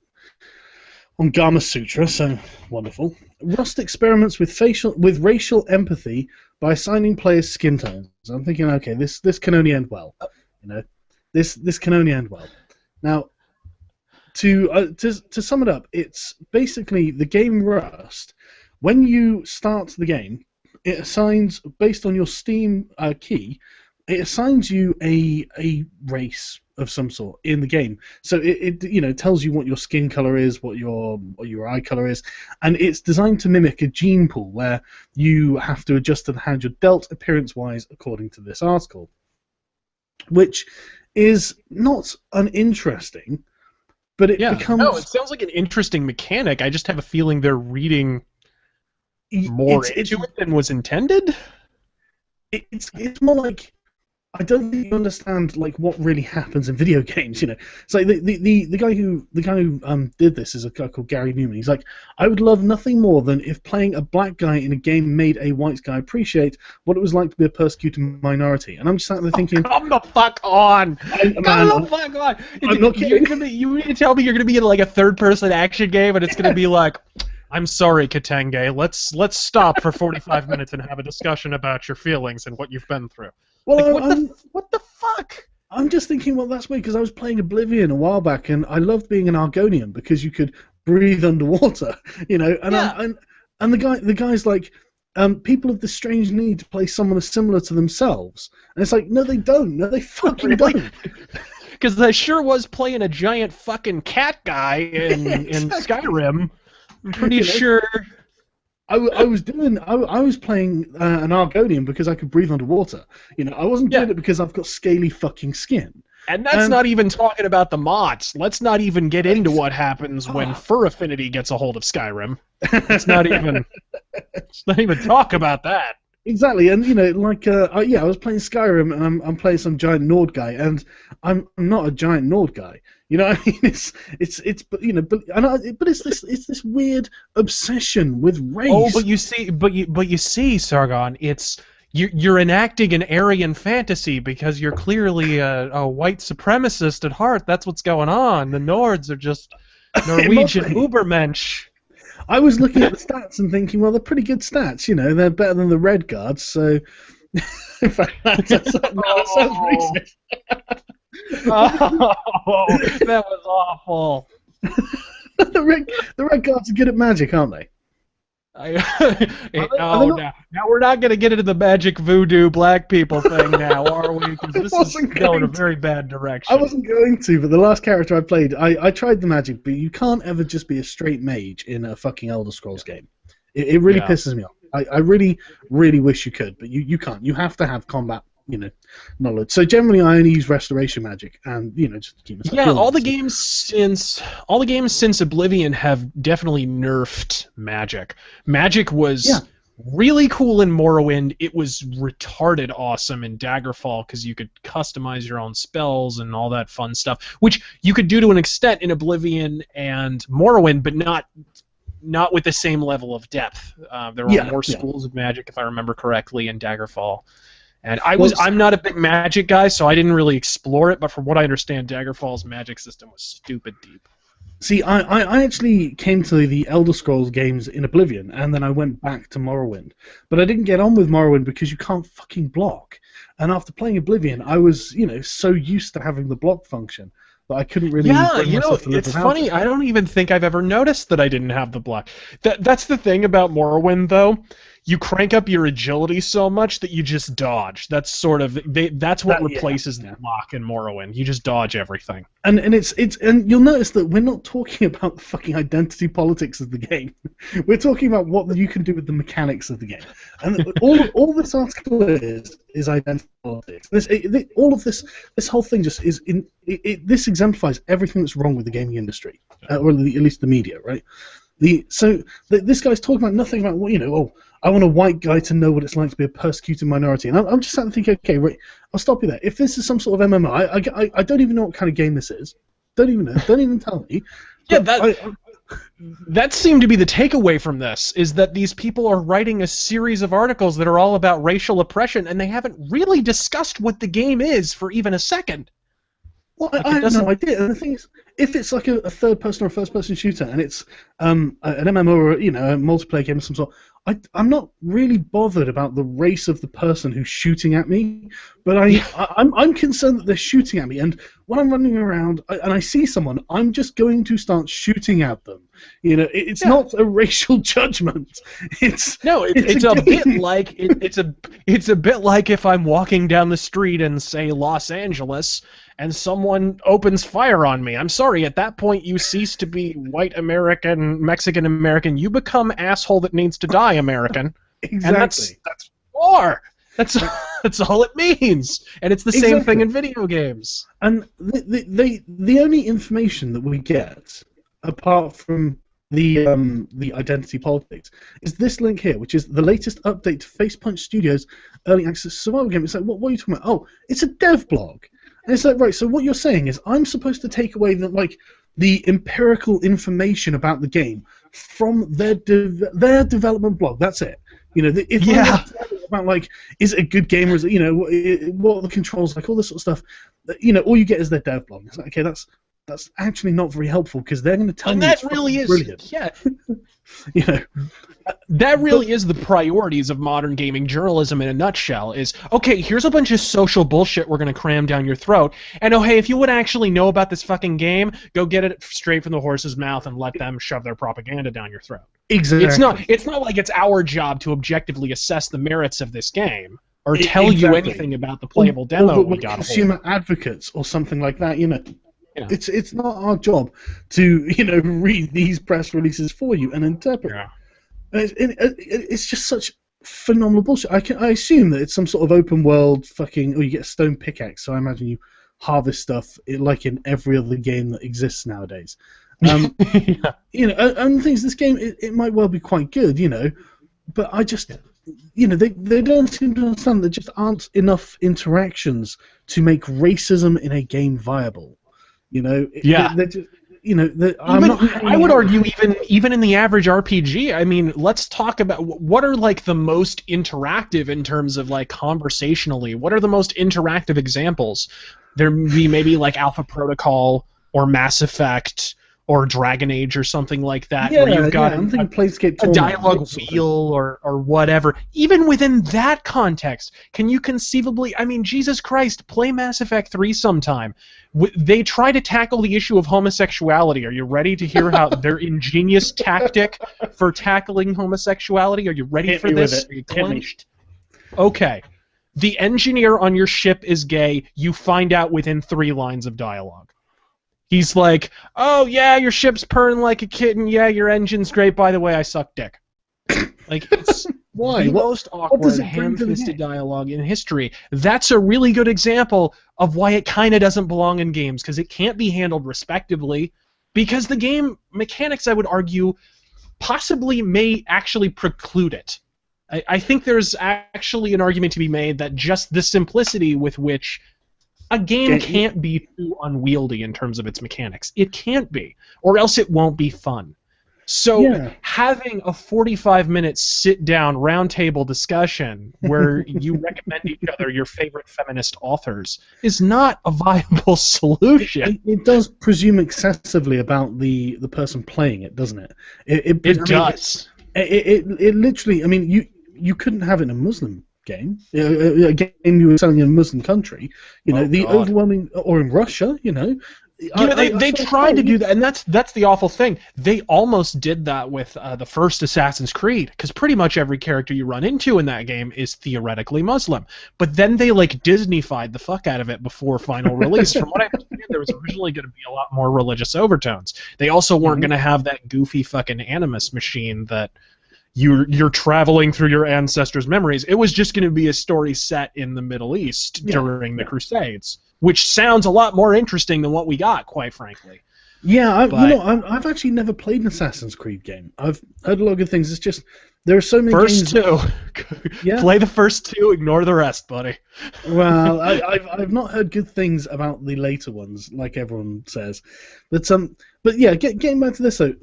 Gama Sutra, so wonderful. Rust experiments with racial empathy by assigning players skin tones. I'm thinking, okay, this can only end well. You know, this can only end well. Now, to sum it up, it's basically the game Rust. When you start the game, it assigns, based on your Steam key, it assigns you a race of some sort in the game. So it tells you what your skin color is, what your eye color is, and it's designed to mimic a gene pool where you have to adjust to the hand you're dealt appearance-wise according to this article, which is not uninteresting, but it becomes... No, it sounds like an interesting mechanic. I just have a feeling they're reading more into it than was intended. It's more like, I don't think you understand like what really happens in video games. It's like the guy who did this is a guy called Gary Newman. He's like, I would love nothing more than if playing a black guy in a game made a white guy appreciate what it was like to be a persecuted minority. And I'm just sat there thinking, come the fuck on! Come the fuck on! I'm not kidding. You mean to tell me you're gonna be in like a third-person action game and it's gonna be like, I'm sorry, Katenge. Let's stop for 45 minutes and have a discussion about your feelings and what you've been through. Well, like, what the fuck? I'm just thinking, well, that's weird because I was playing Oblivion a while back, and I loved being an Argonian because you could breathe underwater, and the guy's like, people have this strange need to play someone similar to themselves, and it's like, no, they don't, no, they fucking don't. Because I sure was playing a giant fucking cat guy in Skyrim. I'm pretty sure. I was playing an Argonian because I could breathe underwater. I wasn't doing it because I've got scaly fucking skin. And that's not even talking about the mods. Let's not even get into what happens when Fur Affinity gets a hold of Skyrim. Let's not even talk about that. Exactly, and I was playing Skyrim, and I'm playing some giant Nord guy, and I'm not a giant Nord guy. You know what I mean? But it's this weird obsession with race. Oh, but you see, Sargon, you're enacting an Aryan fantasy because you're clearly a white supremacist at heart. That's what's going on. The Nords are just Norwegian Ubermensch. I was looking at the stats and thinking, well, they're pretty good stats. They're better than the Red Guards. So, in fact, that sounds racist. Oh, that was awful. The Red Guards are good at magic, aren't they? Now we're not going to get into the magic voodoo black people thing now, are we? Because this is going a very bad direction. I wasn't going to, but the last character I played, I tried the magic, but you can't ever just be a straight mage in a fucking Elder Scrolls game. It really pisses me off. I really, really wish you could, but you can't. You have to have combat, knowledge. So generally, I only use restoration magic, and just to keep myself. Yeah, all the games since Oblivion have definitely nerfed magic. Magic was really cool in Morrowind. It was retarded awesome in Daggerfall because you could customize your own spells and all that fun stuff, which you could do to an extent in Oblivion and Morrowind, but not with the same level of depth. There were more schools of magic, if I remember correctly, in Daggerfall. And I'm not a big magic guy, so I didn't really explore it, but from what I understand, Daggerfall's magic system was stupid deep. See, I actually came to the Elder Scrolls games in Oblivion, and then I went back to Morrowind. But I didn't get on with Morrowind because you can't fucking block. And after playing Oblivion, I was, so used to having the block function that I couldn't really bring myself to live it's funny, it. I don't even think I've ever noticed that I didn't have the block. That's the thing about Morrowind, though. You crank up your agility so much that you just dodge. That's sort of that's what replaces the block in Morrowind. You just dodge everything. And you'll notice that we're not talking about the fucking identity politics of the game. We're talking about what you can do with the mechanics of the game. And all this article is identity politics. All of this whole thing just is this exemplifies everything that's wrong with the gaming industry, or at least the media, right? This guy's talking about nothing about I want a white guy to know what it's like to be a persecuted minority. And I'm just starting to think, okay, right, I'll stop you there. If this is some sort of MMO, I don't even know what kind of game this is. Don't even know. Don't even tell me. Yeah, that seemed to be the takeaway from this, is that these people are writing a series of articles that are all about racial oppression, and they haven't really discussed what the game is for even a second. Well, I have no idea. And the thing is, if it's like a third-person or a first-person shooter, and it's an MMO or a multiplayer game of some sort, I'm not really bothered about the race of the person who's shooting at me, but I'm concerned that they're shooting at me, and when I'm running around and I see someone, I'm just going to start shooting at them. It's not a racial judgment. It's a bit like if I'm walking down the street in, say, Los Angeles, and someone opens fire on me. I'm sorry, at that point you cease to be white American, Mexican American. You become asshole that needs to die American. Exactly. And that's war. That's all it means. And it's the same thing in video games. And the only information that we get, apart from the identity politics, is this link here, which is the latest update to Facepunch Studios' early access survival game. It's like, what are you talking about? Oh, it's a dev blog. And it's like, right, so what you're saying is I'm supposed to take away the empirical information about the game from their development blog. That's it. About is it a good game, or is it, what are the controls like, all this sort of stuff. All you get is their dev blog. It's like, okay, that's actually not very helpful, because they're going to tell you that really is brilliant. Yeah. That really is the priorities of modern gaming journalism in a nutshell. Is, okay, here's a bunch of social bullshit we're going to cram down your throat, and oh hey, if you would actually know about this fucking game, go get it straight from the horse's mouth and let them shove their propaganda down your throat. Exactly. It's not like it's our job to objectively assess the merits of this game or tell you anything about the playable demo we got. Consumer advocates or something like that, It's not our job to read these press releases for you and interpret. Yeah. It's just such phenomenal bullshit. I assume that it's some sort of open world fucking. Or you get a stone pickaxe, so I imagine you harvest stuff like in every other game that exists nowadays. And the things, this game it might well be quite good, but I just. They don't seem to understand there just aren't enough interactions to make racism in a game viable. They're just, I would argue even in the average RPG. I mean, let's talk about what are the most interactive in terms of conversationally. What are the most interactive examples? There be maybe Alpha Protocol or Mass Effect or Dragon Age or something like that, where you've got a dialogue wheel or whatever. Even within that context, can you conceivably... I mean, Jesus Christ, play Mass Effect 3 sometime. They try to tackle the issue of homosexuality. Are you ready to hear how their ingenious tactic for tackling homosexuality? Are you ready for this? Are you clenched? Okay. The engineer on your ship is gay. You find out within 3 lines of dialogue. He's like, oh, yeah, your ship's purring like a kitten. Yeah, your engine's great. By the way, I suck dick. It's why? The most awkward, ham-fisted dialogue in history. That's a really good example of why it kind of doesn't belong in games, because it can't be handled respectably, because the game mechanics, I would argue, possibly may actually preclude it. I think there's actually an argument to be made that just the simplicity with which a game can't be too unwieldy in terms of its mechanics. It can't be, or else it won't be fun. So having a 45-minute sit-down roundtable discussion where you recommend each other your favorite feminist authors is not a viable solution. It does presume excessively about the person playing it, doesn't it? It does. It literally, I mean, you couldn't have it in a Muslim game, a game you were selling in a Muslim country, overwhelming, or in Russia, they tried to do that, and that's the awful thing. They almost did that with the first Assassin's Creed, because pretty much every character you run into in that game is theoretically Muslim. But then they Disney-fied the fuck out of it before final release. From what I understand, there was originally going to be a lot more religious overtones. They also weren't going to have that goofy fucking animus machine that you're traveling through your ancestors' memories. It was just going to be a story set in the Middle East during the Crusades, which sounds a lot more interesting than what we got, quite frankly. Yeah, I've actually never played an Assassin's Creed game. I've heard a lot of good things. It's just there are so many games. Two. Play the first 2, ignore the rest, buddy. Well, I've not heard good things about the later ones, like everyone says. But yeah, getting back to this though,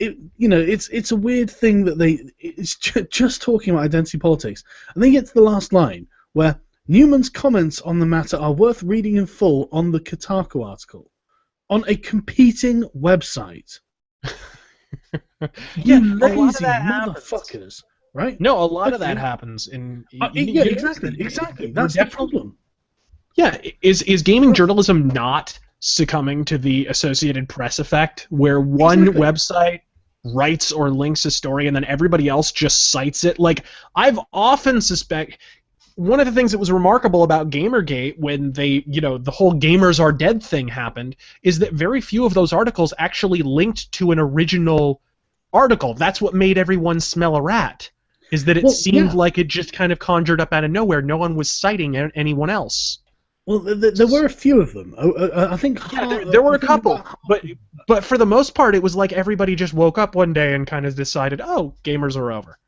it's a weird thing that it's just talking about identity politics, and then you get to the last line where Newman's comments on the matter are worth reading in full on the Kotaku article. on a competing website. Yeah, You a lot of lazy that happens. motherfuckers, right? No, a lot of Okay. that happens. Yeah, exactly. That's the problem. Yeah, is gaming journalism not succumbing to the Associated Press effect, where one website writes or links a story and then everybody else just cites it? Like, I've often suspect one of the things that was remarkable about Gamergate when they, the whole gamers are dead thing happened is that very few of those articles actually linked to an original article. That's what made everyone smell a rat, is that it seemed like it just kind of conjured up out of nowhere. No one was citing anyone else. Well, there were a few of them. I think. Yeah, there were a couple, but for the most part, it was like everybody just woke up one day and kind of decided, oh, gamers are over.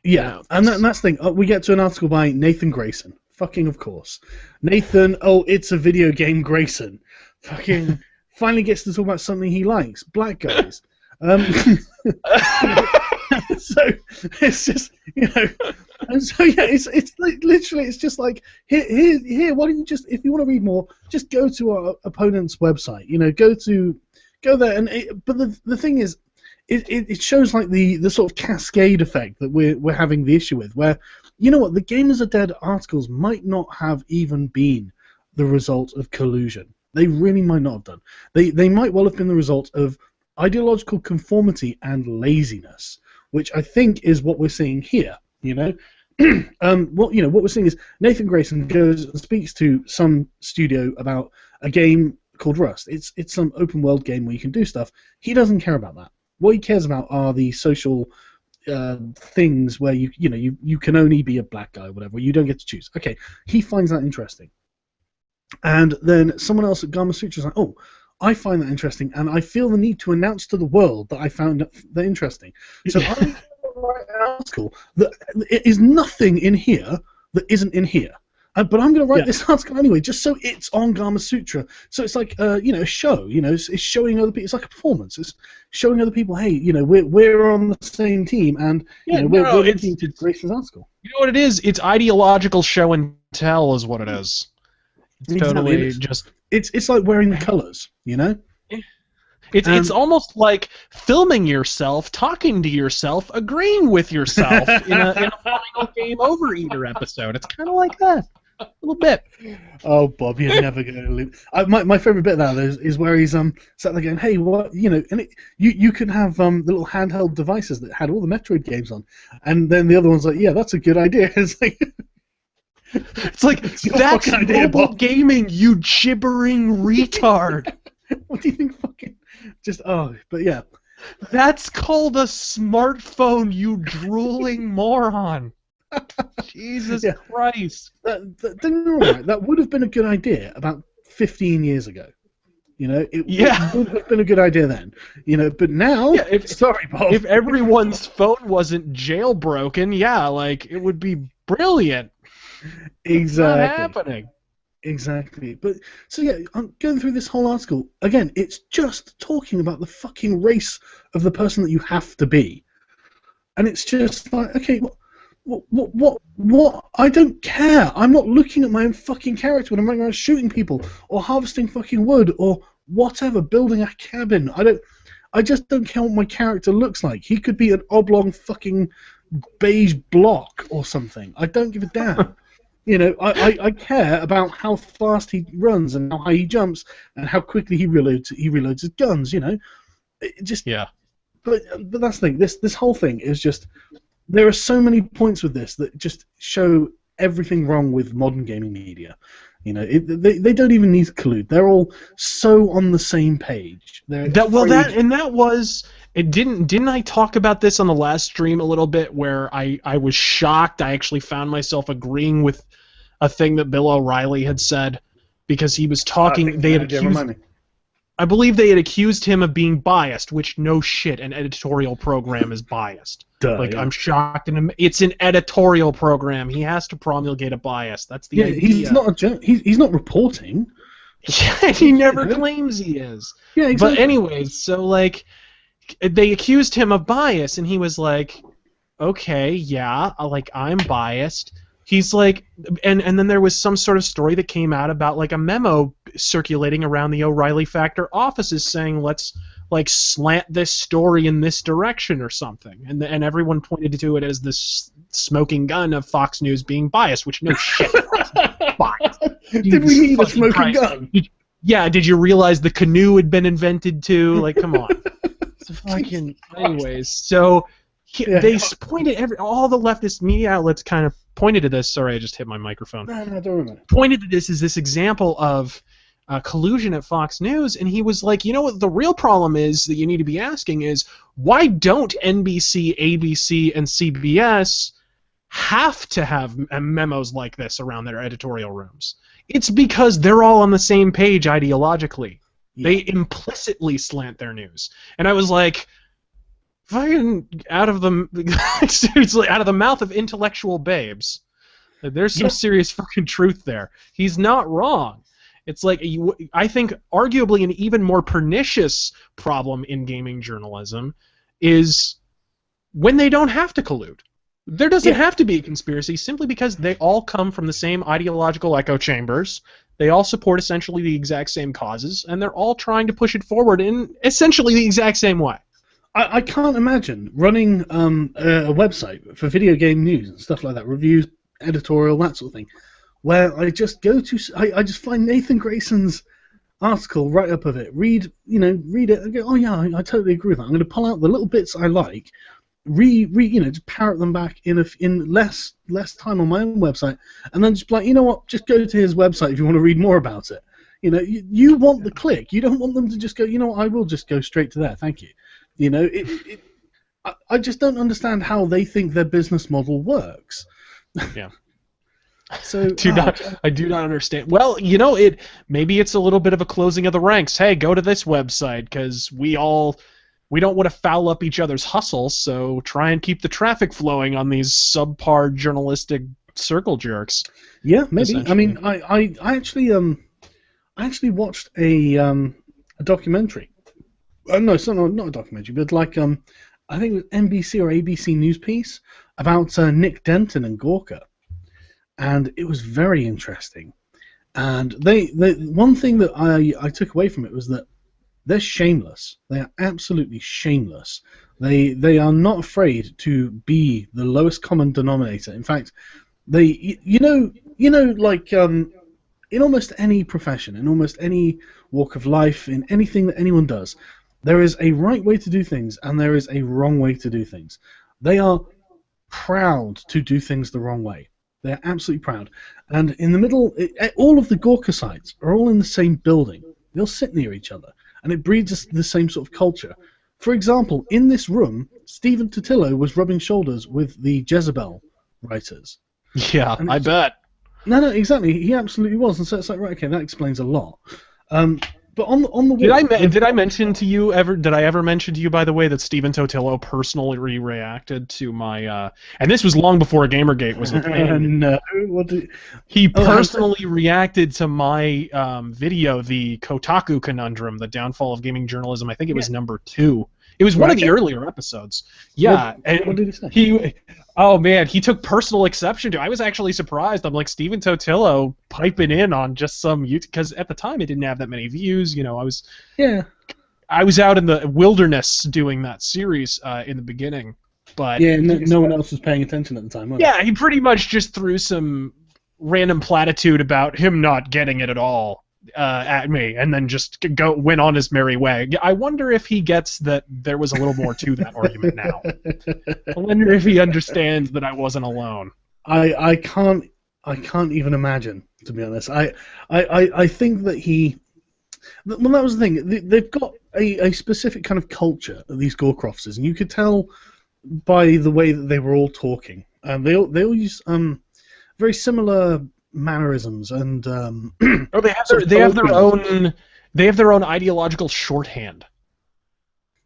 Yeah, and that's the thing. We get to an article by Nathan Grayson. Fucking of course. Nathan, it's a video game Grayson. Fucking finally gets to talk about something he likes. Black guys. So it's just, and so yeah, it's like, literally, it's just like, here, why don't you just, if you want to read more, just go to our opponent's website, go there, and but the thing is, it shows like the sort of cascade effect that we're having the issue with, where, the Gamers Are Dead articles might not have even been the result of collusion. They really might not have done. They might well have been the result of ideological conformity and laziness, which I think is what we're seeing here. What we're seeing is Nathan Grayson goes and speaks to some studio about a game called Rust. It's some open world game where you can do stuff. He doesn't care about that. What he cares about are the social things where you can only be a black guy or whatever. You don't get to choose. Okay, he finds that interesting. And then someone else at Gama Sutra is like, oh, I find that interesting, and I feel the need to announce to the world that I found that interesting. So I'm going to write an article that it is nothing in here that isn't in here. But I'm going to write this article anyway, just so it's on Gama Sutra. So it's like, a show. It's showing other people. It's like a performance. It's showing other people, hey, we're on the same team, and we're linking to Grayson's article. You know what it is? It's ideological show and tell, is what it is. It's totally just. It's like wearing the colors, It's almost like filming yourself, talking to yourself, agreeing with yourself in a final Game Over Eater episode. It's kind of like that, a little bit. Oh, Bob, you're never going to lose. My favorite bit of that is where he's sat there going, hey, what, and you can have the little handheld devices that had all the Metroid games on, and then the other one's like, yeah, that's a good idea. It's like that's mobile gaming, you gibbering retard. What do you think? Fucking but yeah, that's called a smartphone, you drooling moron. Jesus Christ. That would have been a good idea about 15 years ago. It would have been a good idea then. But now, sorry, Bob. If everyone's phone wasn't jailbroken, it would be brilliant. Exactly. It's not happening. Exactly. But so yeah, I'm going through this whole article again. It's just talking about the fucking race of the person that you have to be, and it's just like, okay, what? I don't care. I'm not looking at my own fucking character when I'm running around shooting people or harvesting fucking wood or whatever, building a cabin. I just don't care what my character looks like. He could be an oblong fucking beige block or something. I don't give a damn. I care about how fast he runs and how high he jumps and how quickly he reloads his guns. But that's the thing. This whole thing is just, there are so many points with this that just show everything wrong with modern gaming media. They don't even need to collude. They're all so on the same page. Didn't I talk about this on the last stream a little bit, where I was shocked? I actually found myself agreeing with a thing that Bill O'Reilly had said, because he was talking. I believe they had accused him of being biased, which no shit, an editorial program is biased. I'm shocked, and it's an editorial program. He has to promulgate a bias. That's the idea. He's not reporting. Yeah, he never claims he is. Yeah, exactly. But anyways, so they accused him of bias, and he was like, okay, yeah, I'm biased, He's like, and then there was some sort of story that came out about like a memo circulating around the O'Reilly Factor offices saying let's like slant this story in this direction or something, and everyone pointed to it as this smoking gun of Fox News being biased, which no shit. Did we need a smoking gun? Did you realize the canoe had been invented too? Like, come on. So fucking. Anyways, so they pointed all the leftist media outlets kind of pointed to this. Sorry, I just hit my microphone. No, don't remember. Pointed to this as this example of collusion at Fox News, and he was like, you know what the real problem is that you need to be asking is why don't NBC, ABC, and CBS have to have memos like this around their editorial rooms? It's because they're all on the same page ideologically. Yeah. They implicitly slant their news. And I was like, fucking out of the seriously, out of the mouth of intellectual babes. There's some serious fucking truth there. He's not wrong. It's like, I think arguably an even more pernicious problem in gaming journalism is when they don't have to collude. There doesn't have to be a conspiracy simply because they all come from the same ideological echo chambers. They all support essentially the exact same causes, and they're all trying to push it forward in essentially the exact same way. I can't imagine running a website for video game news and stuff like that, reviews, editorial, that sort of thing, where I just go to, I just find Nathan Grayson's article, write up of it, read it, and go, oh yeah, I totally agree with that. I'm going to pull out the little bits I like, just parrot them back in less time on my own website, and then just be like, you know what, just go to his website if you want to read more about it. You know, you want the click. You don't want them to just go, you know what, I will just go straight to there, thank you. You know, I just don't understand how they think their business model works. Yeah. So I do not understand. Well, you know, maybe it's a little bit of a closing of the ranks. Hey, go to this website because we don't want to foul up each other's hustles, so try and keep the traffic flowing on these subpar journalistic circle jerks. Yeah, maybe. I mean, I actually watched a documentary. No, it's not a documentary, but like I think it was NBC or ABC news piece about Nick Denton and Gawker, and it was very interesting. And they one thing that I took away from it was that they're shameless. They are absolutely shameless. They are not afraid to be the lowest common denominator. In fact, they like in almost any profession, in almost any walk of life, in anything that anyone does, there is a right way to do things and there is a wrong way to do things. They are proud to do things the wrong way. They're absolutely proud. And in the middle, all of the Gawker sites are all in the same building. They'll sit near each other, and it breeds the same sort of culture. For example, in this room, Stephen Totillo was rubbing shoulders with the Jezebel writers. Yeah, I bet. No, exactly. He absolutely was. And so it's like, right, okay, that explains a lot. But on the did I mention to you ever? Did I ever mention to you, by the way, that Stephen Totillo personally reacted to my? And this was long before Gamergate was a thing. No, he personally reacted to my video, the Kotaku Conundrum, the downfall of gaming journalism. I think it was number 2. It was one of the earlier episodes. Yeah. What did he say? Oh man, he took personal exception to it. I was actually surprised. I'm like, Stephen Totillo piping in on just some YouTube, because at the time it didn't have that many views. You know, I was out in the wilderness doing that series in the beginning. But yeah, no one else was paying attention at the time. Yeah, he pretty much just threw some random platitude about him not getting it at all at me, and then just went on his merry way. I wonder if he gets that there was a little more to that argument now. I wonder if he understands that I wasn't alone. I can't even imagine, to be honest. I think that he. Well, that was the thing. They've got a specific kind of culture at these Gawker offices, and you could tell by the way that they were all talking. They all use very similar mannerisms and they have their own ideological shorthand.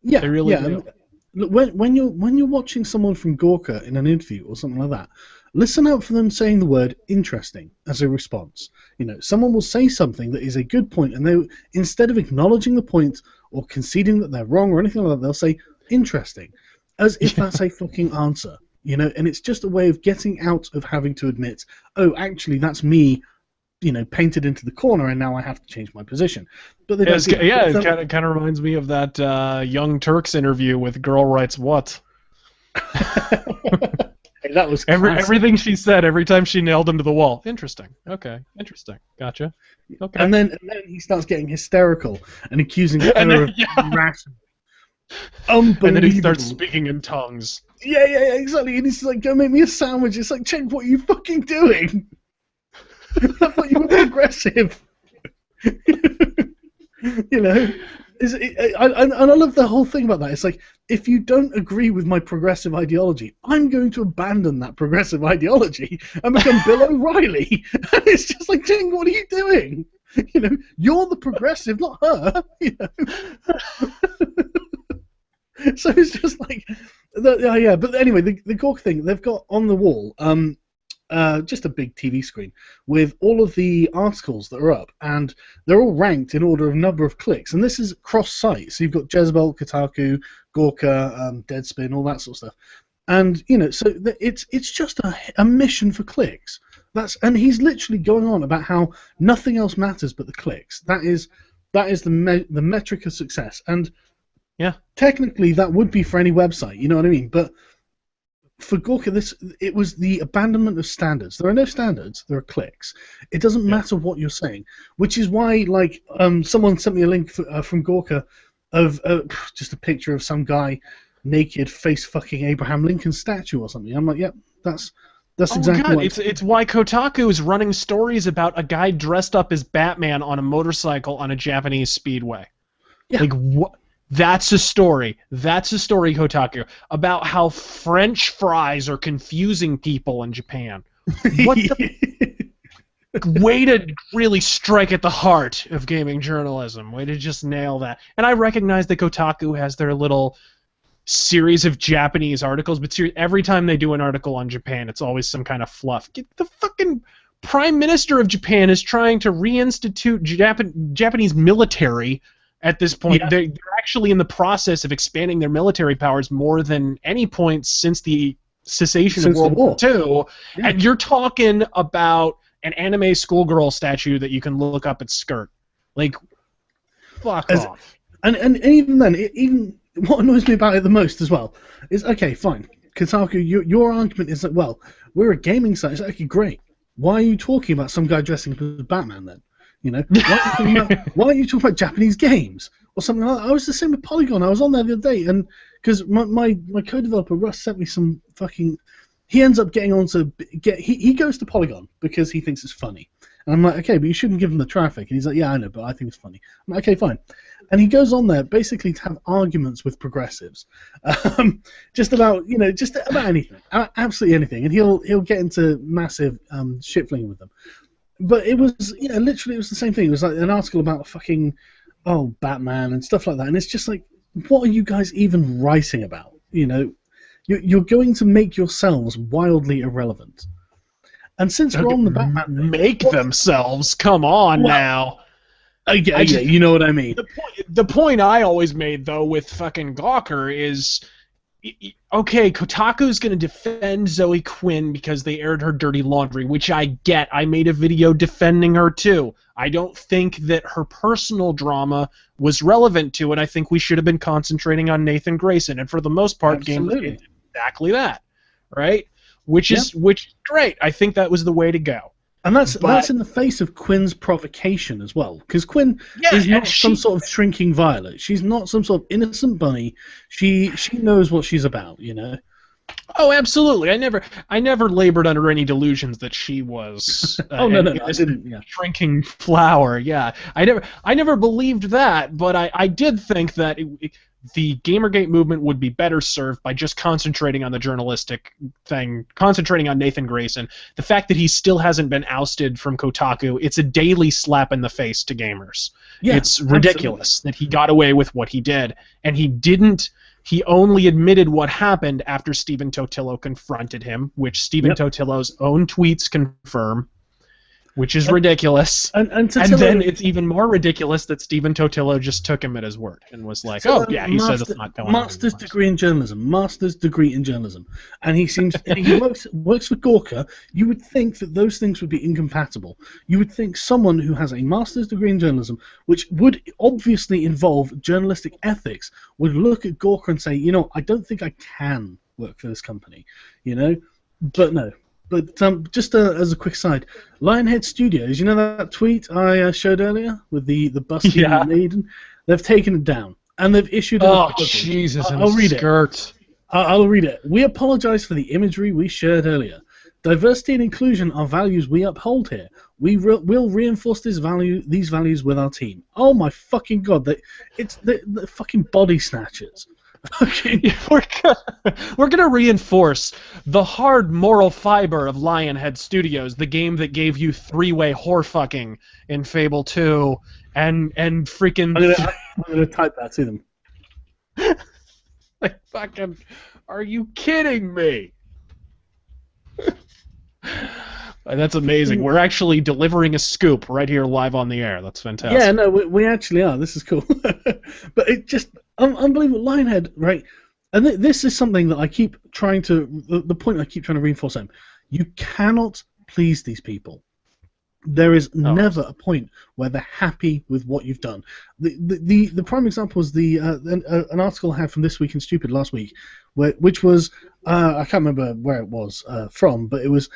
Yeah, they really do. Look, when you're watching someone from Gawker in an interview or something like that, listen out for them saying the word interesting as a response. You know, someone will say something that is a good point, and they, instead of acknowledging the point or conceding that they're wrong or anything like that, they'll say interesting, as if that's a fucking answer. you know, and it's just a way of getting out of having to admit, oh, actually, that's me, you know, painted into the corner, and now I have to change my position. But they don't. It kind of reminds me of that Young Turks interview with Girl Writes What. Hey, that was everything she said every time she nailed him to the wall. Interesting. Okay. Interesting. Gotcha. Okay. And then he starts getting hysterical and accusing her of irrational. Unbelievable. And then he starts speaking in tongues. Yeah, exactly. And he's like, go make me a sandwich. It's like, check what you fucking doing. I thought you were progressive. You know? And I love the whole thing about that. It's like, if you don't agree with my progressive ideology, I'm going to abandon that progressive ideology and become Bill O'Reilly. And it's just like, Jing, what are you doing? You know, you're the progressive, not her. You know? So it's just like, yeah. But anyway, the Gawk thing, they've got on the wall, just a big TV screen with all of the articles that are up, and they're all ranked in order of number of clicks, and this is cross-site, so you've got Jezebel, Kotaku, Gawker, Deadspin, all that sort of stuff, and you know, so it's just a mission for clicks. And he's literally going on about how nothing else matters but the clicks. That is the metric of success, and yeah, technically that would be for any website, you know what I mean, but for Gawker, it was the abandonment of standards. There are no standards. There are clicks. It doesn't matter what you're saying, which is why, like, someone sent me a link from Gawker of just a picture of some guy naked face fucking Abraham Lincoln statue or something. I'm like, yep, that's exactly God. what It's why Kotaku is running stories about a guy dressed up as Batman on a motorcycle on a Japanese speedway. Yeah. Like what? That's a story. That's a story, Kotaku, about how French fries are confusing people in Japan. What the way to really strike at the heart of gaming journalism. Way to just nail that. And I recognize that Kotaku has their little series of Japanese articles, but every time they do an article on Japan, it's always some kind of fluff. The fucking Prime Minister of Japan is trying to reinstitute Japanese military. At this point, yeah. They're actually in the process of expanding their military powers more than any point since the cessation of World War II. Yeah. And you're talking about an anime schoolgirl statue that you can look up its skirt. Like, fuck off. And even then, even what annoys me about it the most as well is, okay, fine, Kotaku, your argument is that, well, we're a gaming site. It's like, okay, great. Why are you talking about some guy dressing up as Batman then? You know, why are you talking about Japanese games or something like that? I was the same with Polygon. I was on there the other day, and because my co-developer Russ sent me some fucking. He ends up getting on to he goes to Polygon because he thinks it's funny, and I'm like, okay, but you shouldn't give him the traffic. And he's like, yeah, I know, but I think it's funny. I'm like, okay, fine. And he goes on there basically to have arguments with progressives, just about anything, absolutely anything, and he'll get into massive shit-flinging with them. But it was, literally it was the same thing. It was like an article about fucking, Batman and stuff like that. And it's just like, what are you guys even writing about? You know, you're going to make yourselves wildly irrelevant. And since we're on the Batman thing, themselves, come on now. Yeah, you know what I mean. The point I always made, though, with fucking Gawker is, okay, Kotaku's going to defend Zoe Quinn because they aired her dirty laundry, which I get. I made a video defending her, too. I don't think that her personal drama was relevant to it. I think we should have been concentrating on Nathan Grayson, and for the most part, Gamer did exactly that, right? Which is great. I think that was the way to go. And that's in the face of Quinn's provocation as well, because Quinn is not some sort of shrinking violet. She's not some sort of innocent bunny. She knows what she's about, you know. Oh, absolutely. I never labored under any delusions that she was. No, I didn't. Yeah. Shrinking flower. Yeah, I never believed that, but I did think that the Gamergate movement would be better served by just concentrating on the journalistic thing, concentrating on Nathan Grayson. The fact that he still hasn't been ousted from Kotaku, it's a daily slap in the face to gamers. Yeah, it's ridiculous that he got away with what he did, and he only admitted what happened after Stephen Totillo confronted him, which Stephen Totillo's own tweets confirm. which is ridiculous. And then it's even more ridiculous that Stephen Totillo just took him at his word and was like, "Oh yeah, he said it's not going on." Master's degree in journalism. Master's degree in journalism, and he seems he works for Gawker. You would think that those things would be incompatible. You would think someone who has a master's degree in journalism, which would obviously involve journalistic ethics, would look at Gawker and say, you know, I don't think I can work for this company, you know, but no. But just as a quick side, Lionhead Studios, you know that tweet I showed earlier with the busking maiden? They've taken it down, and they've issued an apology. Jesus, I'll read it. I'll read it. We apologize for the imagery we shared earlier. Diversity and inclusion are values we uphold here. We will reinforce these values with our team. Oh my fucking god, it's the fucking body snatchers. Okay. We're gonna reinforce the hard moral fiber of Lionhead Studios, the game that gave you three-way whore fucking in Fable 2, and freaking. I'm gonna type that to them. Like fucking, are you kidding me? That's amazing. We're actually delivering a scoop right here live on the air. That's fantastic. Yeah, no, we actually are. This is cool. But it just unbelievable. Lionhead, right? And this is something that I keep trying to. The point I keep trying to reinforce him. You cannot please these people. There is never a point where they're happy with what you've done. The prime example was an article I had from This Week in Stupid last week, which was I can't remember where it was from, but it was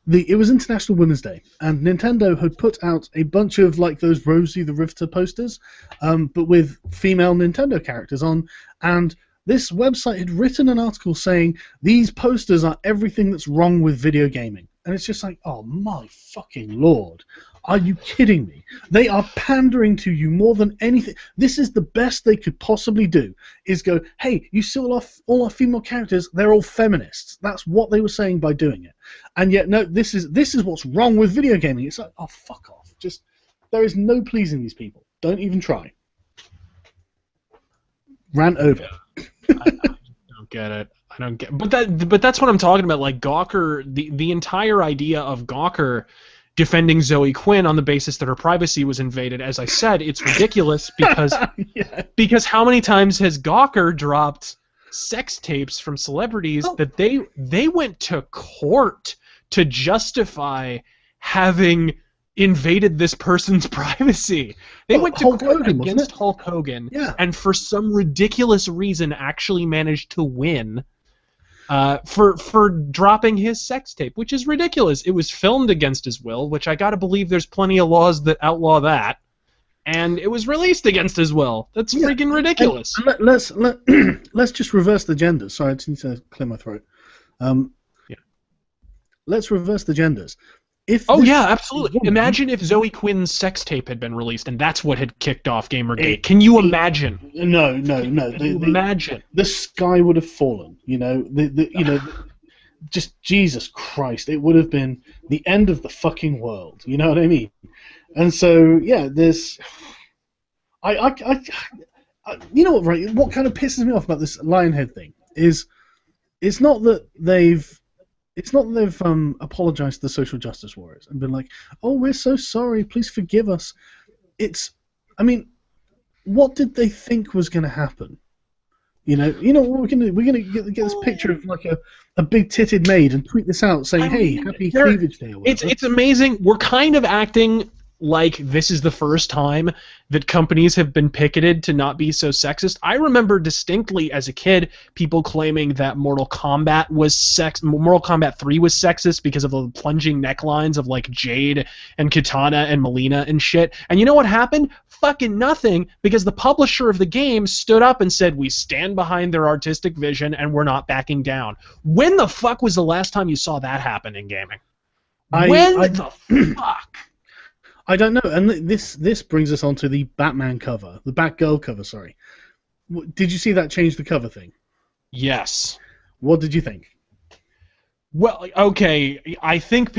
it was International Women's Day, and Nintendo had put out a bunch of like those Rosie the Riveter posters, but with female Nintendo characters on, and this website had written an article saying these posters are everything that's wrong with video gaming. And it's just like, oh my fucking lord. Are you kidding me? They are pandering to you more than anything. This is the best they could possibly do, is go, hey, you see all our female characters, they're all feminists. That's what they were saying by doing it. And yet, no, this is what's wrong with video gaming. It's like, oh, fuck off. Just, there is no pleasing these people. Don't even try. Rant over. I don't get it. I don't get, but that's what I'm talking about. Like Gawker, the entire idea of Gawker defending Zoe Quinn on the basis that her privacy was invaded. As I said, it's ridiculous because because how many times has Gawker dropped sex tapes from celebrities that they went to court to justify having invaded this person's privacy. They went to court against Hulk Hogan, and for some ridiculous reason actually managed to win for dropping his sex tape, which is ridiculous. It was filmed against his will, which I gotta believe there's plenty of laws that outlaw that, and it was released against his will. That's freaking ridiculous. And let's just reverse the genders. Sorry, I just need to clear my throat. Let's reverse the genders. Absolutely. Imagine if Zoe Quinn's sex tape had been released, and that's what had kicked off Gamergate. Can you imagine? No. Imagine. The sky would have fallen. You know, just Jesus Christ, it would have been the end of the fucking world. You know what I mean? And so, there's, you know what, right? What kind of pisses me off about this Lionhead thing is, it's not that they've apologized to the social justice warriors and been like, oh, we're so sorry, please forgive us. What did they think was going to happen? You know, we're gonna get this picture of like a big titted maid and tweet this out saying, hey, happy cleavage day. Or whatever. It's amazing. We're kind of acting like this is the first time that companies have been picketed to not be so sexist. I remember distinctly as a kid people claiming that Mortal Kombat 3 was sexist because of the plunging necklines of like Jade and Kitana and Melina and shit. And you know what happened? Fucking nothing, because the publisher of the game stood up and said, we stand behind their artistic vision and we're not backing down. When the fuck was the last time you saw that happen in gaming? The fuck? I don't know, and this brings us on to the Batman cover, the Batgirl cover, sorry. Did you see that change the cover thing? Yes. What did you think? Well, okay, I think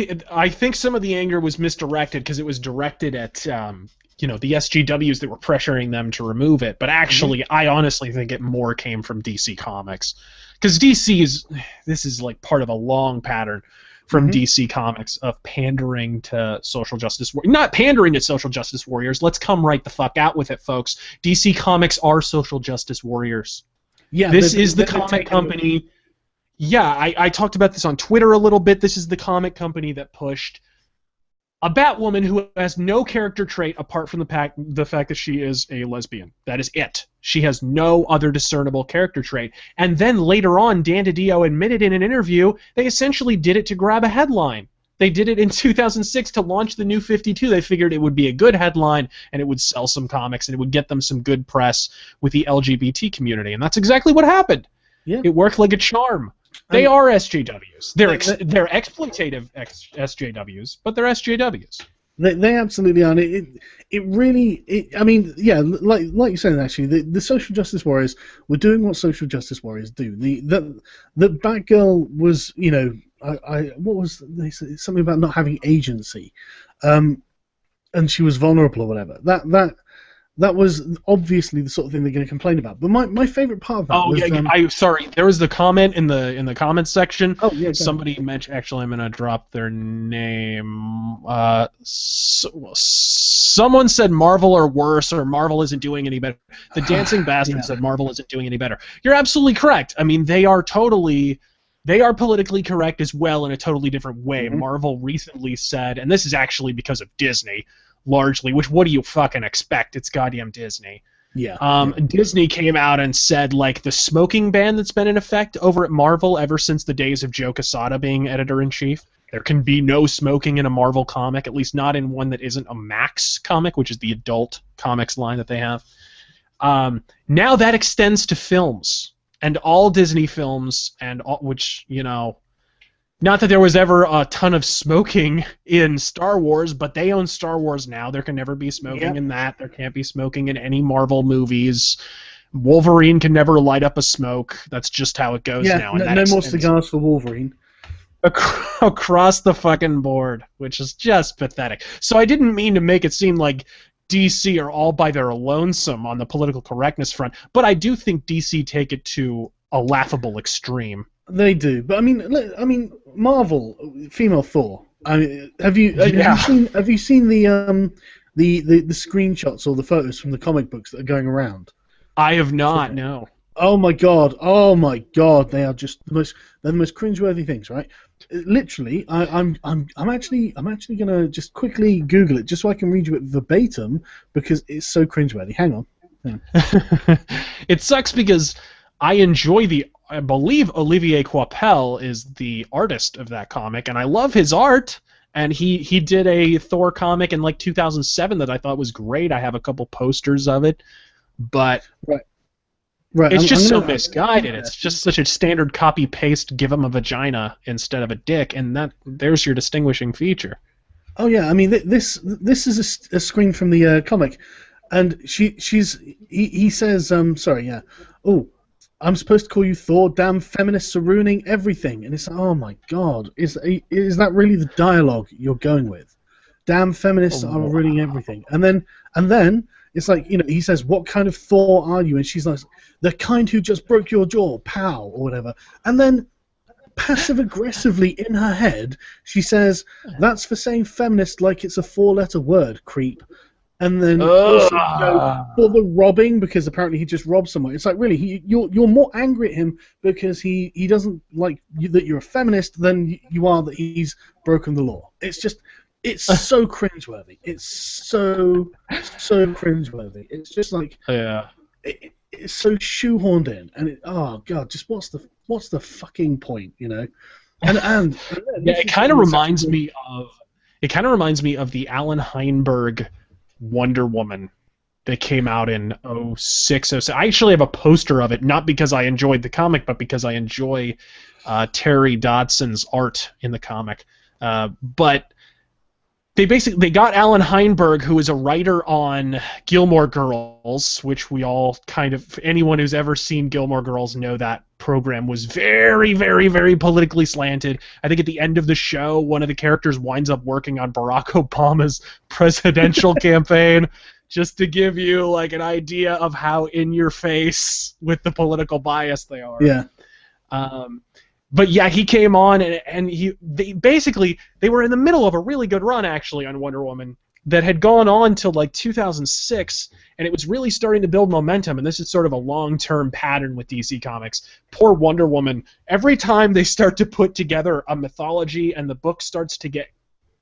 some of the anger was misdirected because it was directed at the SGWs that were pressuring them to remove it, but actually, I honestly think it more came from DC Comics, because this is like part of a long pattern. from DC Comics of pandering to social justice not pandering to social justice warriors. Let's come right the fuck out with it, folks. DC Comics are social justice warriors. Yeah, this is the comic company. Yeah, I talked about this on Twitter a little bit. This is the comic company that pushed a Batwoman who has no character trait apart from the fact that she is a lesbian. That is it. She has no other discernible character trait. And then later on, Dan DiDio admitted in an interview they essentially did it to grab a headline. They did it in 2006 to launch the New 52. They figured it would be a good headline and it would sell some comics and it would get them some good press with the LGBT community. And that's exactly what happened. Yeah. It worked like a charm. They are SJWs. They're exploitative SJWs, but they're SJWs. They absolutely are. It really. I mean, yeah, like you said, actually, the social justice warriors were doing what social justice warriors do. The Batgirl was, you know, what was they said, something about not having agency, and she was vulnerable or whatever. That was obviously the sort of thing they're going to complain about. But my favorite part of that was... sorry. There was the comment in the comments section. Oh, yeah. Somebody mentioned... Actually, I'm going to drop their name. Someone said Marvel are worse, or Marvel isn't doing any better. The Dancing Bastard said Marvel isn't doing any better. You're absolutely correct. I mean, they are politically correct as well in a totally different way. Marvel recently said, and this is actually because of Disney... largely, which what do you fucking expect? It's goddamn Disney. Yeah. Disney came out and said, like, the smoking ban that's been in effect over at Marvel ever since the days of Joe Quesada being editor-in-chief, there can be no smoking in a Marvel comic, at least not in one that isn't a Max comic, which is the adult comics line that they have. Now that extends to films, and all Disney films, and all, which, you know... Not that there was ever a ton of smoking in Star Wars, but they own Star Wars now. There can never be smoking in that. There can't be smoking in any Marvel movies. Wolverine can never light up a smoke. That's just how it goes now. And no more cigars for Wolverine. Across the fucking board, which is just pathetic. So I didn't mean to make it seem like DC are all by their lonesome on the political correctness front, but I do think DC take it to a laughable extreme. They do, but I mean, Marvel, female Thor. I mean, have you seen the screenshots or the photos from the comic books that are going around? I have not. No. Oh my god! They are just the most cringeworthy things, right? Literally, I'm actually gonna just quickly Google it just so I can read you it verbatim because it's so cringeworthy. Hang on. Yeah. It sucks because I enjoy I believe Olivier Coipel is the artist of that comic, and I love his art. And he did a Thor comic in like 2007 that I thought was great. I have a couple posters of it, but it's just so misguided. It's just such a standard copy paste. Give him a vagina instead of a dick, and there's your distinguishing feature. Oh yeah, I mean this is a screen from the comic, and he says oh. I'm supposed to call you Thor. Damn feminists are ruining everything. And it's like, oh my god, is that really the dialogue you're going with? Damn feminists are ruining everything. And then it's like, you know, he says, what kind of Thor are you? And she's like, the kind who just broke your jaw, pow, or whatever. And then passive aggressively in her head, she says, that's for saying feminist like it's a 4-letter word, creep. And then also for the robbing, because apparently he just robbed someone. It's like, really, you're more angry at him because he doesn't like that you're a feminist than you are that he's broken the law. It's so cringeworthy. It's so cringeworthy. It's just like it's so shoehorned in, and oh god, just what's the fucking point, you know? And yeah, it kind of reminds me of the Allen Heinberg Wonder Woman that came out in 06, 07. I actually have a poster of it, not because I enjoyed the comic, but because I enjoy Terry Dodson's art in the comic. But they got Allen Heinberg, who is a writer on Gilmore Girls, which we all anyone who's ever seen Gilmore Girls know that program was very, very, very politically slanted. I think at the end of the show, one of the characters winds up working on Barack Obama's presidential campaign, just to give you like an idea of how in your face with the political bias they are. Yeah. But yeah, he came on and they were in the middle of a really good run actually on Wonder Woman that had gone on till like 2006, and it was really starting to build momentum, and this is sort of a long-term pattern with DC Comics. Poor Wonder Woman, every time they start to put together a mythology and the book starts to get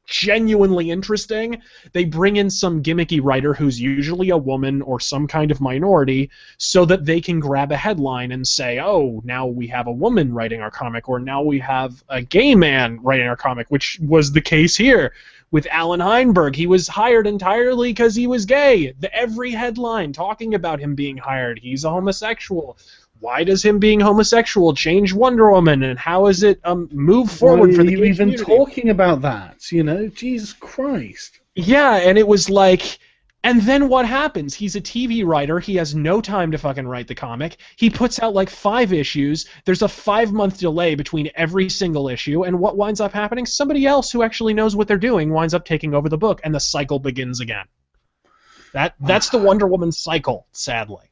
genuinely interesting, they bring in some gimmicky writer who's usually a woman or some kind of minority so that they can grab a headline and say, oh, now we have a woman writing our comic, or now we have a gay man writing our comic, which was the case here with Alan Heinberg. He was hired entirely because he was gay. Every headline talking about him being hired, he's a homosexual. Why does him being homosexual change Wonder Woman, and how is it move forward for the gay even community? Talking about that, you know, Jesus Christ. Yeah, and it was like, and then what happens? He's a TV writer. He has no time to fucking write the comic. He puts out like 5 issues. There's a 5-month delay between every single issue, and what winds up happening? Somebody else who actually knows what they're doing winds up taking over the book, and the cycle begins again. That's the Wonder Woman cycle, sadly.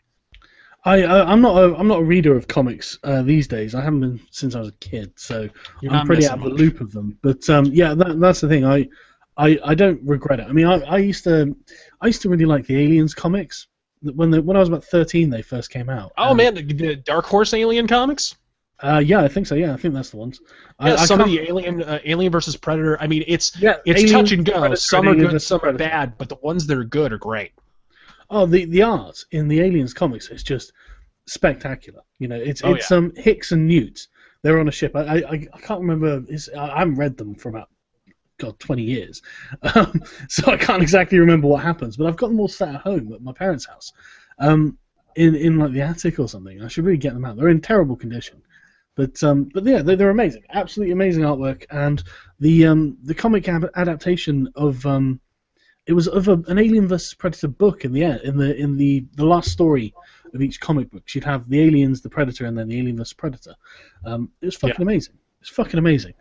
I'm not a reader of comics these days. I haven't been since I was a kid, so I'm pretty out of the loop of them. But yeah, that's the thing. I don't regret it. I mean, I used to really like the Aliens comics. When I was about 13, they first came out. Oh man, the Dark Horse Alien comics. Yeah, I think so. Yeah, I think that's the ones. Yeah, some of the Alien versus Predator. I mean, it's touch and go. Predator, some are good, some are Predator. bad, but the ones that are good are great. Oh, the art in the Aliens comics is just spectacular. You know, it's Hicks and Newt. They're on a ship. I can't remember. I haven't read them for about 20 years, so I can't exactly remember what happens. But I've got them all sat at home at my parents' house, in like the attic or something. I should really get them out. They're in terrible condition, but yeah, they're amazing. Absolutely amazing artwork, and the comic adaptation of it was of an Alien vs Predator book in the end. In the last story of each comic book, you'd have the aliens, the Predator, and then the Alien vs Predator. It was fucking amazing. It's fucking amazing.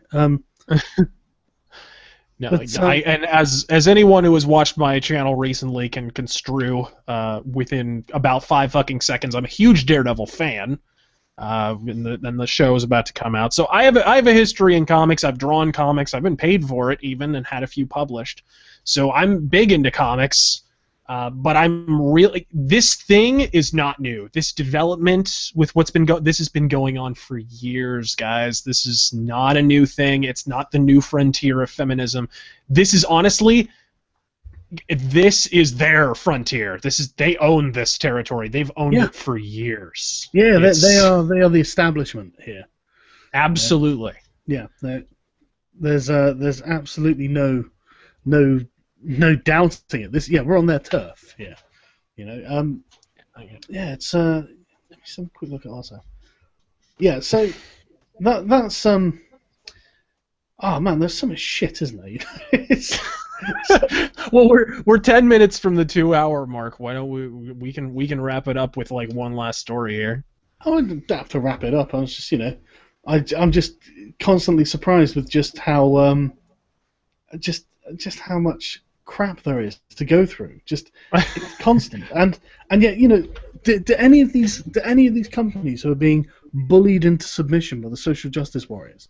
No, and as anyone who has watched my channel recently can construe within about 5 fucking seconds, I'm a huge Daredevil fan. And the show is about to come out, so I have a history in comics. I've drawn comics. I've been paid for it even, and had a few published. So I'm big into comics, but I'm really, this thing is not new. This development with what's been this has been going on for years, guys. This is not a new thing. It's not the new frontier of feminism. This is honestly, this is their frontier. They own this territory. They've owned it for years. Yeah, they are the establishment here. Absolutely. Yeah, there's absolutely no doubting it. We're on their turf here. You know, yeah, it's let me just have a quick look at also. Yeah, so that's oh man, there's so much shit, isn't there? Well, we're 10 minutes from the 2-hour mark. Why don't we can wrap it up with like one last story here? I wouldn't have to wrap it up. I was just, you know, I'm just constantly surprised with just how just how much crap there is to go through. Just it's constant, and yet, you know, do any of these companies who are being bullied into submission by the social justice warriors,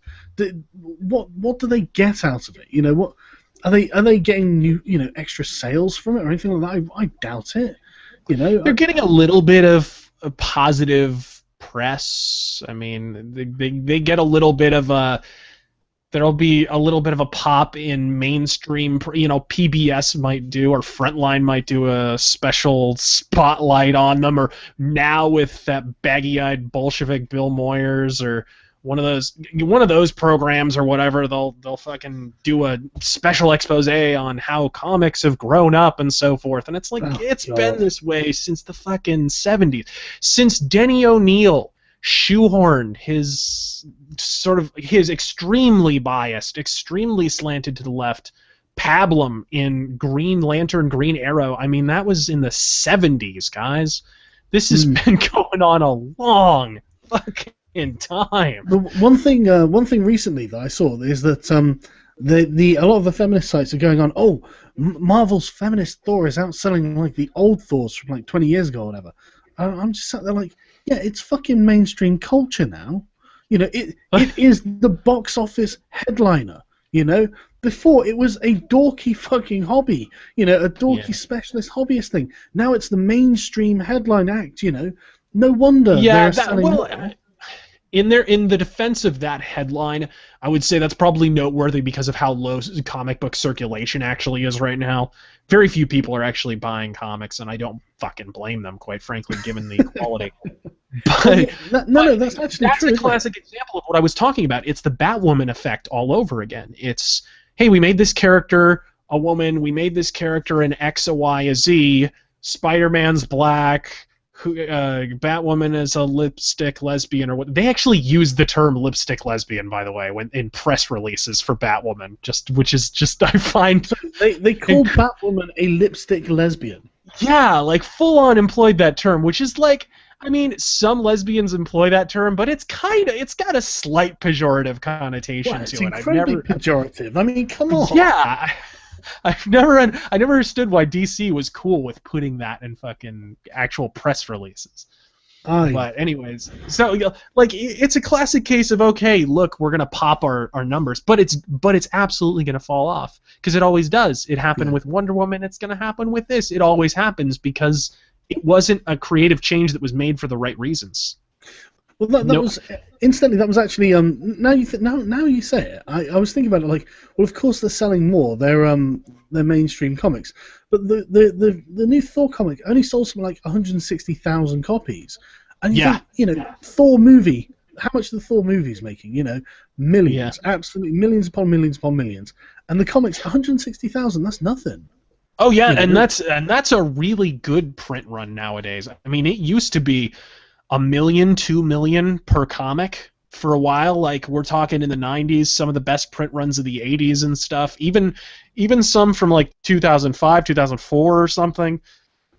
what do they get out of it? You know, what are they getting new, you know, extra sales from it or anything like that? I doubt it. You know, they're getting a little bit of a positive press. I mean, they get a little bit of a. There'll be a little bit of a pop in mainstream, you know, PBS might do, or Frontline might do a special spotlight on them, or now with that baggy-eyed Bolshevik Bill Moyers, or one of those programs or whatever, they'll fucking do a special expose on how comics have grown up and so forth. And it's like, been this way since the fucking 70s. Since Denny O'Neil shoehorned his extremely biased, extremely slanted to the left pablum in Green Lantern, Green Arrow. I mean, that was in the 70s, guys. This has been going on a long fucking time. One thing recently that I saw is that a lot of the feminist sites are going on, Marvel's feminist Thor is outselling like the old Thors from like 20 years ago or whatever. I'm just sat there like, yeah, it's fucking mainstream culture now. You know, it is the box office headliner. You know, before it was a dorky fucking hobby. You know, a dorky specialist hobbyist thing. Now it's the mainstream headline act. You know, no wonder they're selling more. In the defense of that headline, I would say that's probably noteworthy because of how low comic book circulation actually is right now. Very few people are actually buying comics, and I don't fucking blame them, quite frankly, given the quality. But that's actually true. That's a classic example of what I was talking about. It's the Batwoman effect all over again. It's, hey, we made this character a woman, we made this character an X, a Y, a Z, Spider-Man's black, Batwoman is a lipstick lesbian, or what? They actually use the term lipstick lesbian, by the way, when in press releases for Batwoman, which is just I find they call Batwoman a lipstick lesbian. Yeah, like full on employed that term, which is like, I mean, some lesbians employ that term, but it's got a slight pejorative connotation to it. It's incredibly pejorative. I mean, come on. Yeah. I never understood why DC was cool with putting that in fucking actual press releases. But anyways, so like it's a classic case of, okay, look, we're gonna pop our numbers, but it's absolutely gonna fall off because it always does. It happened with Wonder Woman. It's gonna happen with this. It always happens because it wasn't a creative change that was made for the right reasons. Well, that was incidentally. That was actually now you say it. I was thinking about it like, well, of course they're selling more. They're mainstream comics, but the new Thor comic only sold something like 160,000 copies. And you think, you know, Thor movie. How much the Thor movie's making? You know, millions, absolutely millions upon millions upon millions. And the comics, 160,000. That's nothing. Oh yeah, you know? and that's a really good print run nowadays. I mean, it used to be $1 million, $2 million per comic for a while. Like we're talking in the 90s, some of the best print runs of the 80s and stuff. Even some from like 2005, 2004 or something.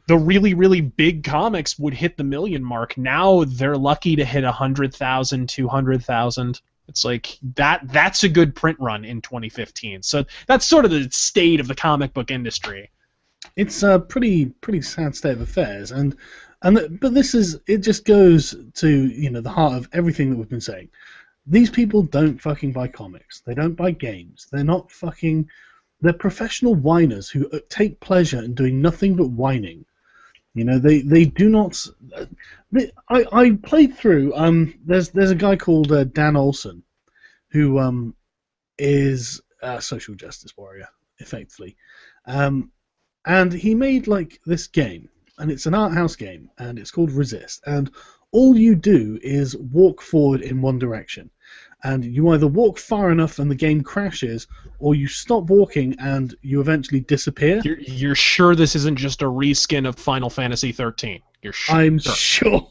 The really, really big comics would hit the $1 million mark. Now they're lucky to hit 100,000, 200,000. It's like that's a good print run in 2015. So that's sort of the state of the comic book industry. It's a pretty sad state of affairs, but it just goes to, you know, the heart of everything that we've been saying. These people don't fucking buy comics. They don't buy games. They're professional whiners who take pleasure in doing nothing but whining. You know, they do not. I played through. There's a guy called Dan Olson, who is a social justice warrior, effectively, and he made like this game, and it's an art house game, and it's called Resist, and all you do is walk forward in one direction, and you either walk far enough and the game crashes, or you stop walking and you eventually disappear. You're sure this isn't just a reskin of Final Fantasy 13? You're sure? I'm sure.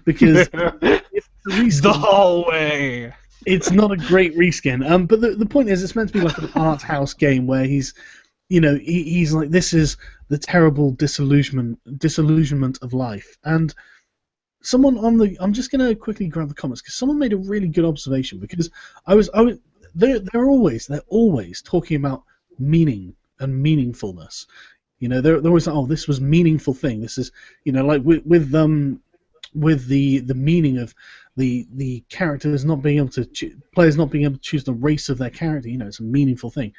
Because it's the hallway. It's not a great reskin. But the point is, it's meant to be like an art house game where he's like, this is the terrible disillusionment of life. And someone I'm just going to quickly grab the comments because someone made a really good observation, because they're always talking about meaning and meaningfulness. You know, they're always like, oh, this was a meaningful thing. This is, you know, like with the meaning of the characters not being able to players not being able to choose the race of their character. You know, it's a meaningful thing.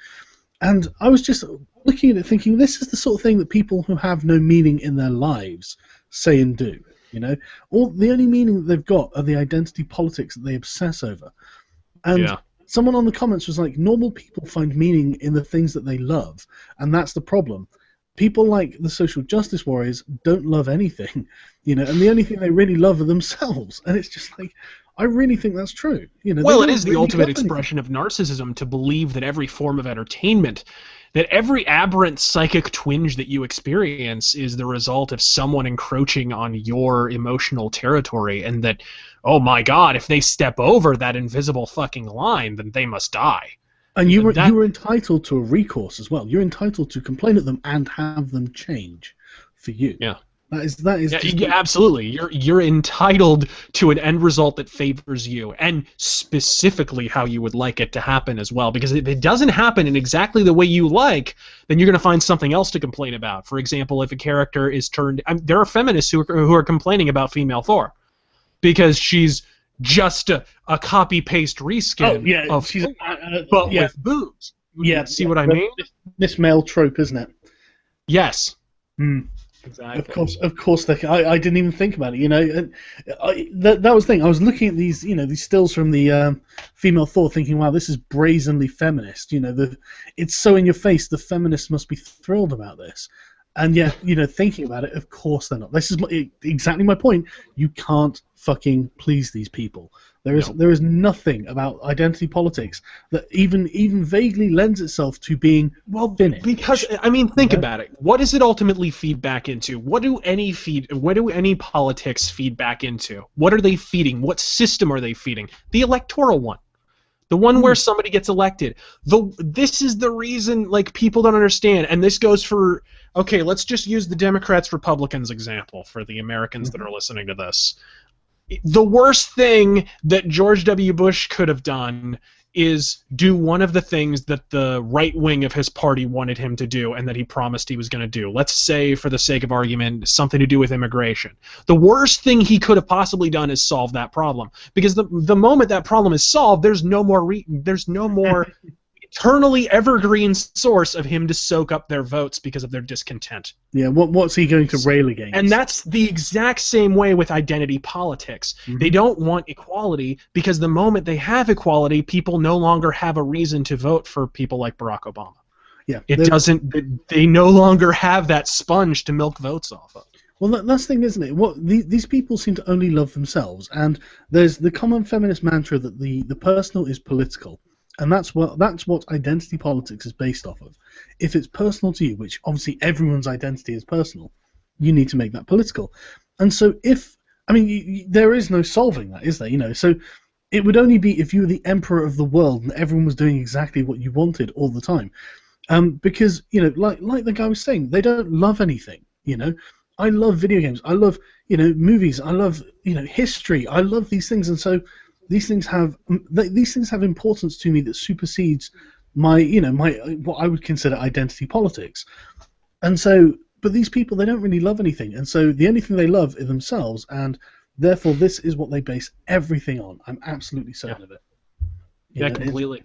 And I was just looking at it thinking, this is the sort of thing that people who have no meaning in their lives say and do. You know, the only meaning that they've got are the identity politics that they obsess over. And someone on the comments was like, normal people find meaning in the things that they love, and that's the problem. People like the social justice warriors don't love anything, you know, and the only thing they really love are themselves. And it's just like, I really think that's true. You know, well, it is the ultimate expression of narcissism to believe that every form of entertainment, that every aberrant psychic twinge that you experience is the result of someone encroaching on your emotional territory, and that, oh my God, if they step over that invisible fucking line, then they must die. And you were entitled to a recourse as well. You're entitled to complain at them and have them change for you. Yeah. That is absolutely. You're entitled to an end result that favors you, and specifically how you would like it to happen as well. Because if it doesn't happen in exactly the way you like, then you're going to find something else to complain about. For example, if a character is turned, there are feminists who are complaining about female Thor because she's just a copy paste reskin of she's but with boobs. Yeah, see what I mean? This male trope, isn't it? Yes. Exactly. Of course. I didn't even think about it. You know, that was the thing. I was looking at these, you know, these stills from the female Thor, thinking, "Wow, this is brazenly feminist." You know, it's so in your face. The feminists must be thrilled about this. And yet, you know, thinking about it, of course they're not. This is exactly my point. You can't fucking please these people. There is nothing about identity politics that even vaguely lends itself to being finished. Because I mean, think about it. What does it ultimately feed back into? What do any politics feed back into? What are they feeding? What system are they feeding? The electoral one. The one where somebody gets elected. This is the reason, like, people don't understand. And this goes for, okay, let's just use the Democrats, Republicans example for the Americans that are listening to this. The worst thing that George W. Bush could have done is do one of the things that the right wing of his party wanted him to do and that he promised he was going to do. Let's say, for the sake of argument, something to do with immigration. The worst thing he could have possibly done is solve that problem, because the moment that problem is solved, there's no more eternally evergreen source of him to soak up their votes because of their discontent. Yeah, what's he going to rail against? And that's the exact same way with identity politics. They don't want equality because the moment they have equality, people no longer have a reason to vote for people like Barack Obama. Yeah, they no longer have that sponge to milk votes off of. Well, that's the thing, isn't it? These people seem to only love themselves, and there's the common feminist mantra that the personal is political. And that's what identity politics is based off of. If it's personal to you, which obviously everyone's identity is personal, you need to make that political. And so there is no solving that, is there? You know, so it would only be if you were the emperor of the world and everyone was doing exactly what you wanted all the time. Because, you know, like the guy was saying, they don't love anything. You know, I love video games. I love, you know, movies. I love, you know, history. I love these things, and so these things have importance to me that supersedes my what I would consider identity politics. And so, but these people, they don't really love anything, and so the only thing they love is themselves, and therefore this is what they base everything on. I'm absolutely certain of it. Completely.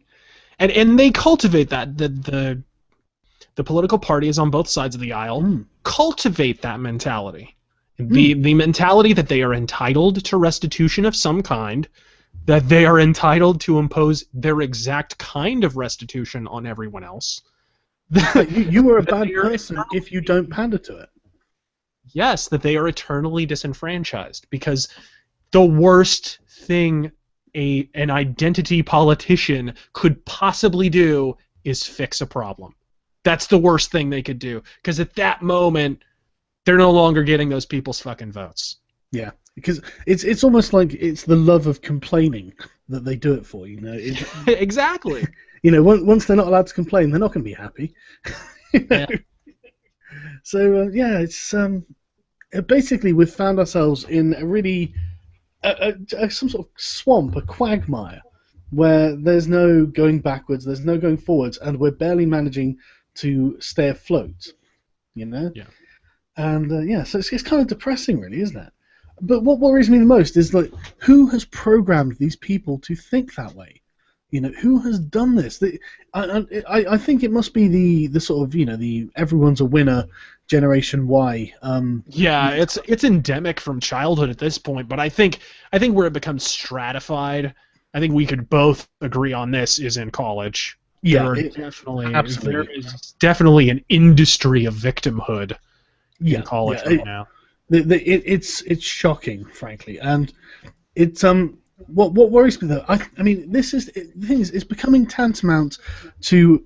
And they cultivate that. The political parties on both sides of the aisle cultivate that mentality. The mentality that they are entitled to restitution of some kind, that they are entitled to impose their exact kind of restitution on everyone else. You are a bad person if you don't pander to it. Yes, that they are eternally disenfranchised, because the worst thing an identity politician could possibly do is fix a problem. That's the worst thing they could do, because at that moment, they're no longer getting those people's fucking votes. Yeah, because it's almost like it's the love of complaining that they do it for, you know. Exactly. You know, once they're not allowed to complain, they're not going to be happy. You know? Yeah. So it's basically we've found ourselves in a really some sort of swamp, a quagmire, where there's no going backwards, there's no going forwards, and we're barely managing to stay afloat. You know. Yeah. And so it's kind of depressing, really, isn't it? But what worries me the most is, like, who has programmed these people to think that way? You know, who has done this? I think it must be the sort of, you know, the everyone's a winner Generation Y. It's endemic from childhood at this point. But I think where it becomes stratified, I think we could both agree on this, is in college. Yeah, there is definitely an industry of victimhood in college right now. It's shocking, frankly, and it's what worries me though. I mean, the thing is, it's becoming tantamount to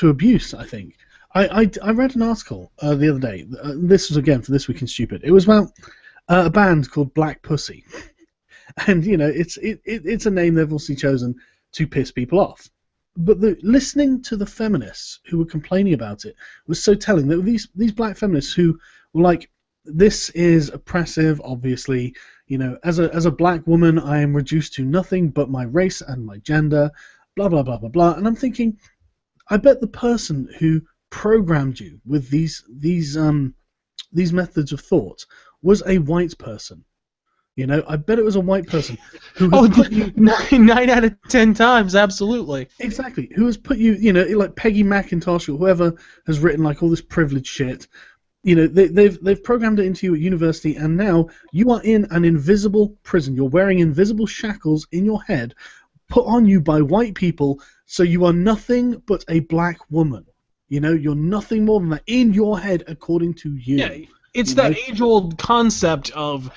abuse. I think I read an article the other day. This was again for This Week in Stupid. It was about a band called Black Pussy, and you know, it's a name they've obviously chosen to piss people off. But listening to the feminists who were complaining about it was so telling. That these black feminists who were like, this is oppressive, obviously. You know, as a black woman, I am reduced to nothing but my race and my gender, blah, blah, blah, blah, blah. And I'm thinking, I bet the person who programmed you with these methods of thought was a white person. You know, I bet it was a white person who Oh, has put you 9 out of 10 times, absolutely. exactly who has put you, you know, like Peggy McIntosh or whoever has written like all this privileged shit. You know, they've programmed it into you at university, and now you are in an invisible prison. You're wearing invisible shackles in your head, put on you by white people, so you are nothing but a black woman. You know, you're nothing more than that in your head, according to you. Yeah, it's that age-old concept of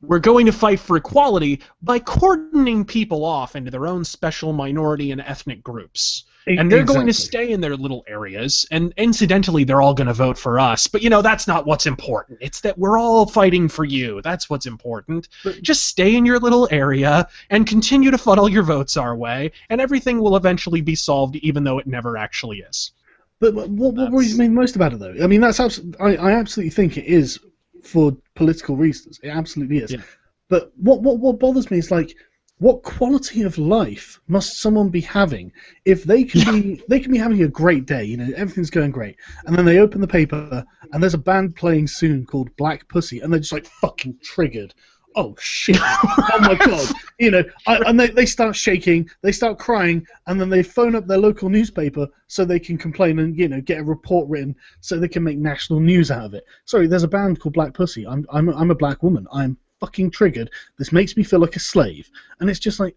we're going to fight for equality by cordoning people off into their own special minority and ethnic groups. And they're going to stay in their little areas, and incidentally, they're all going to vote for us. But, you know, that's not what's important. It's that we're all fighting for you. That's what's important. But just stay in your little area and continue to funnel your votes our way, and everything will eventually be solved, even though it never actually is. But what worries me most about it, though? I mean, that's I absolutely think it is for political reasons. It absolutely is. Yeah. But what bothers me is, like, what quality of life must someone be having if they can be having a great day, you know, everything's going great, and then they open the paper and there's a band playing soon called Black Pussy, and they're just like fucking triggered. Oh shit! Oh my god! You know, and they start shaking, they start crying, and then they phone up their local newspaper so they can complain and, you know, get a report written so they can make national news out of it. Sorry, there's a band called Black Pussy. I'm a black woman. I'm fucking triggered. This makes me feel like a slave, and it's just like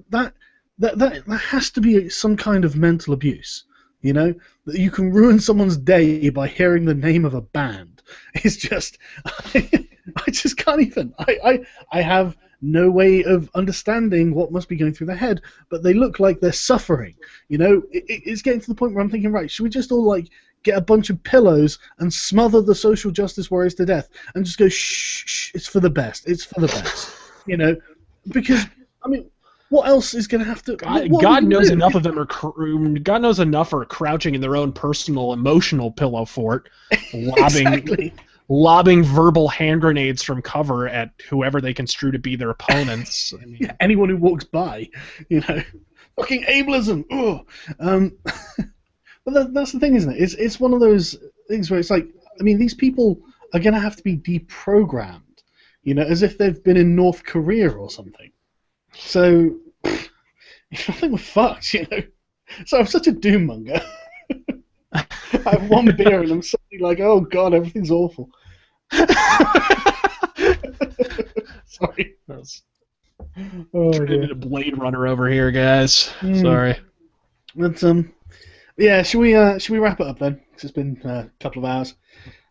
that has to be some kind of mental abuse. You know, that you can ruin someone's day by hearing the name of a band. It's just I just can't even. I have no way of understanding what must be going through their head, but they look like they're suffering. You know, it's getting to the point where I'm thinking, right, should we just all, like, get a bunch of pillows and smother the social justice warriors to death and just go, shh, it's for the best. It's for the best. You know, because, I mean, what else is going to have to... God knows enough of them God knows enough are crouching in their own personal, emotional pillow fort, lobbing verbal hand grenades from cover at whoever they construe to be their opponents. I mean, yeah, anyone who walks by, you know. Fucking ableism! Ugh. But that's the thing, isn't it? It's one of those things where it's like, I mean, these people are going to have to be deprogrammed, you know, as if they've been in North Korea or something. So, I think we're fucked, you know. So I'm such a doom monger. I have one beer and I'm suddenly like, oh god, everything's awful. Sorry. Turned into a Blade Runner over here, guys. Sorry. But yeah, should we wrap it up then? 'Cause it's been a couple of hours.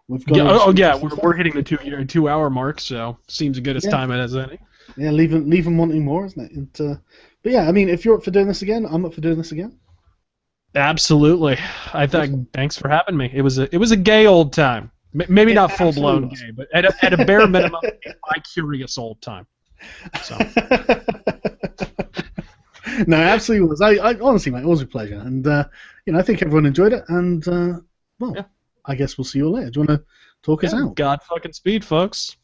We've got we're hitting the 2 hour mark, so seems as good as time as any. Yeah, leave them wanting more, isn't it? And, but yeah, I mean, if you're up for doing this again, I'm up for doing this again. Absolutely. Thanks for having me. It was a gay old time. Maybe not full blown gay, but at a bare minimum, a bi-curious old time. So. No, it absolutely was. I honestly, mate, it was a pleasure, and you know, I think everyone enjoyed it. And I guess we'll see you all later. Do you want to talk us out? God fucking speed, folks.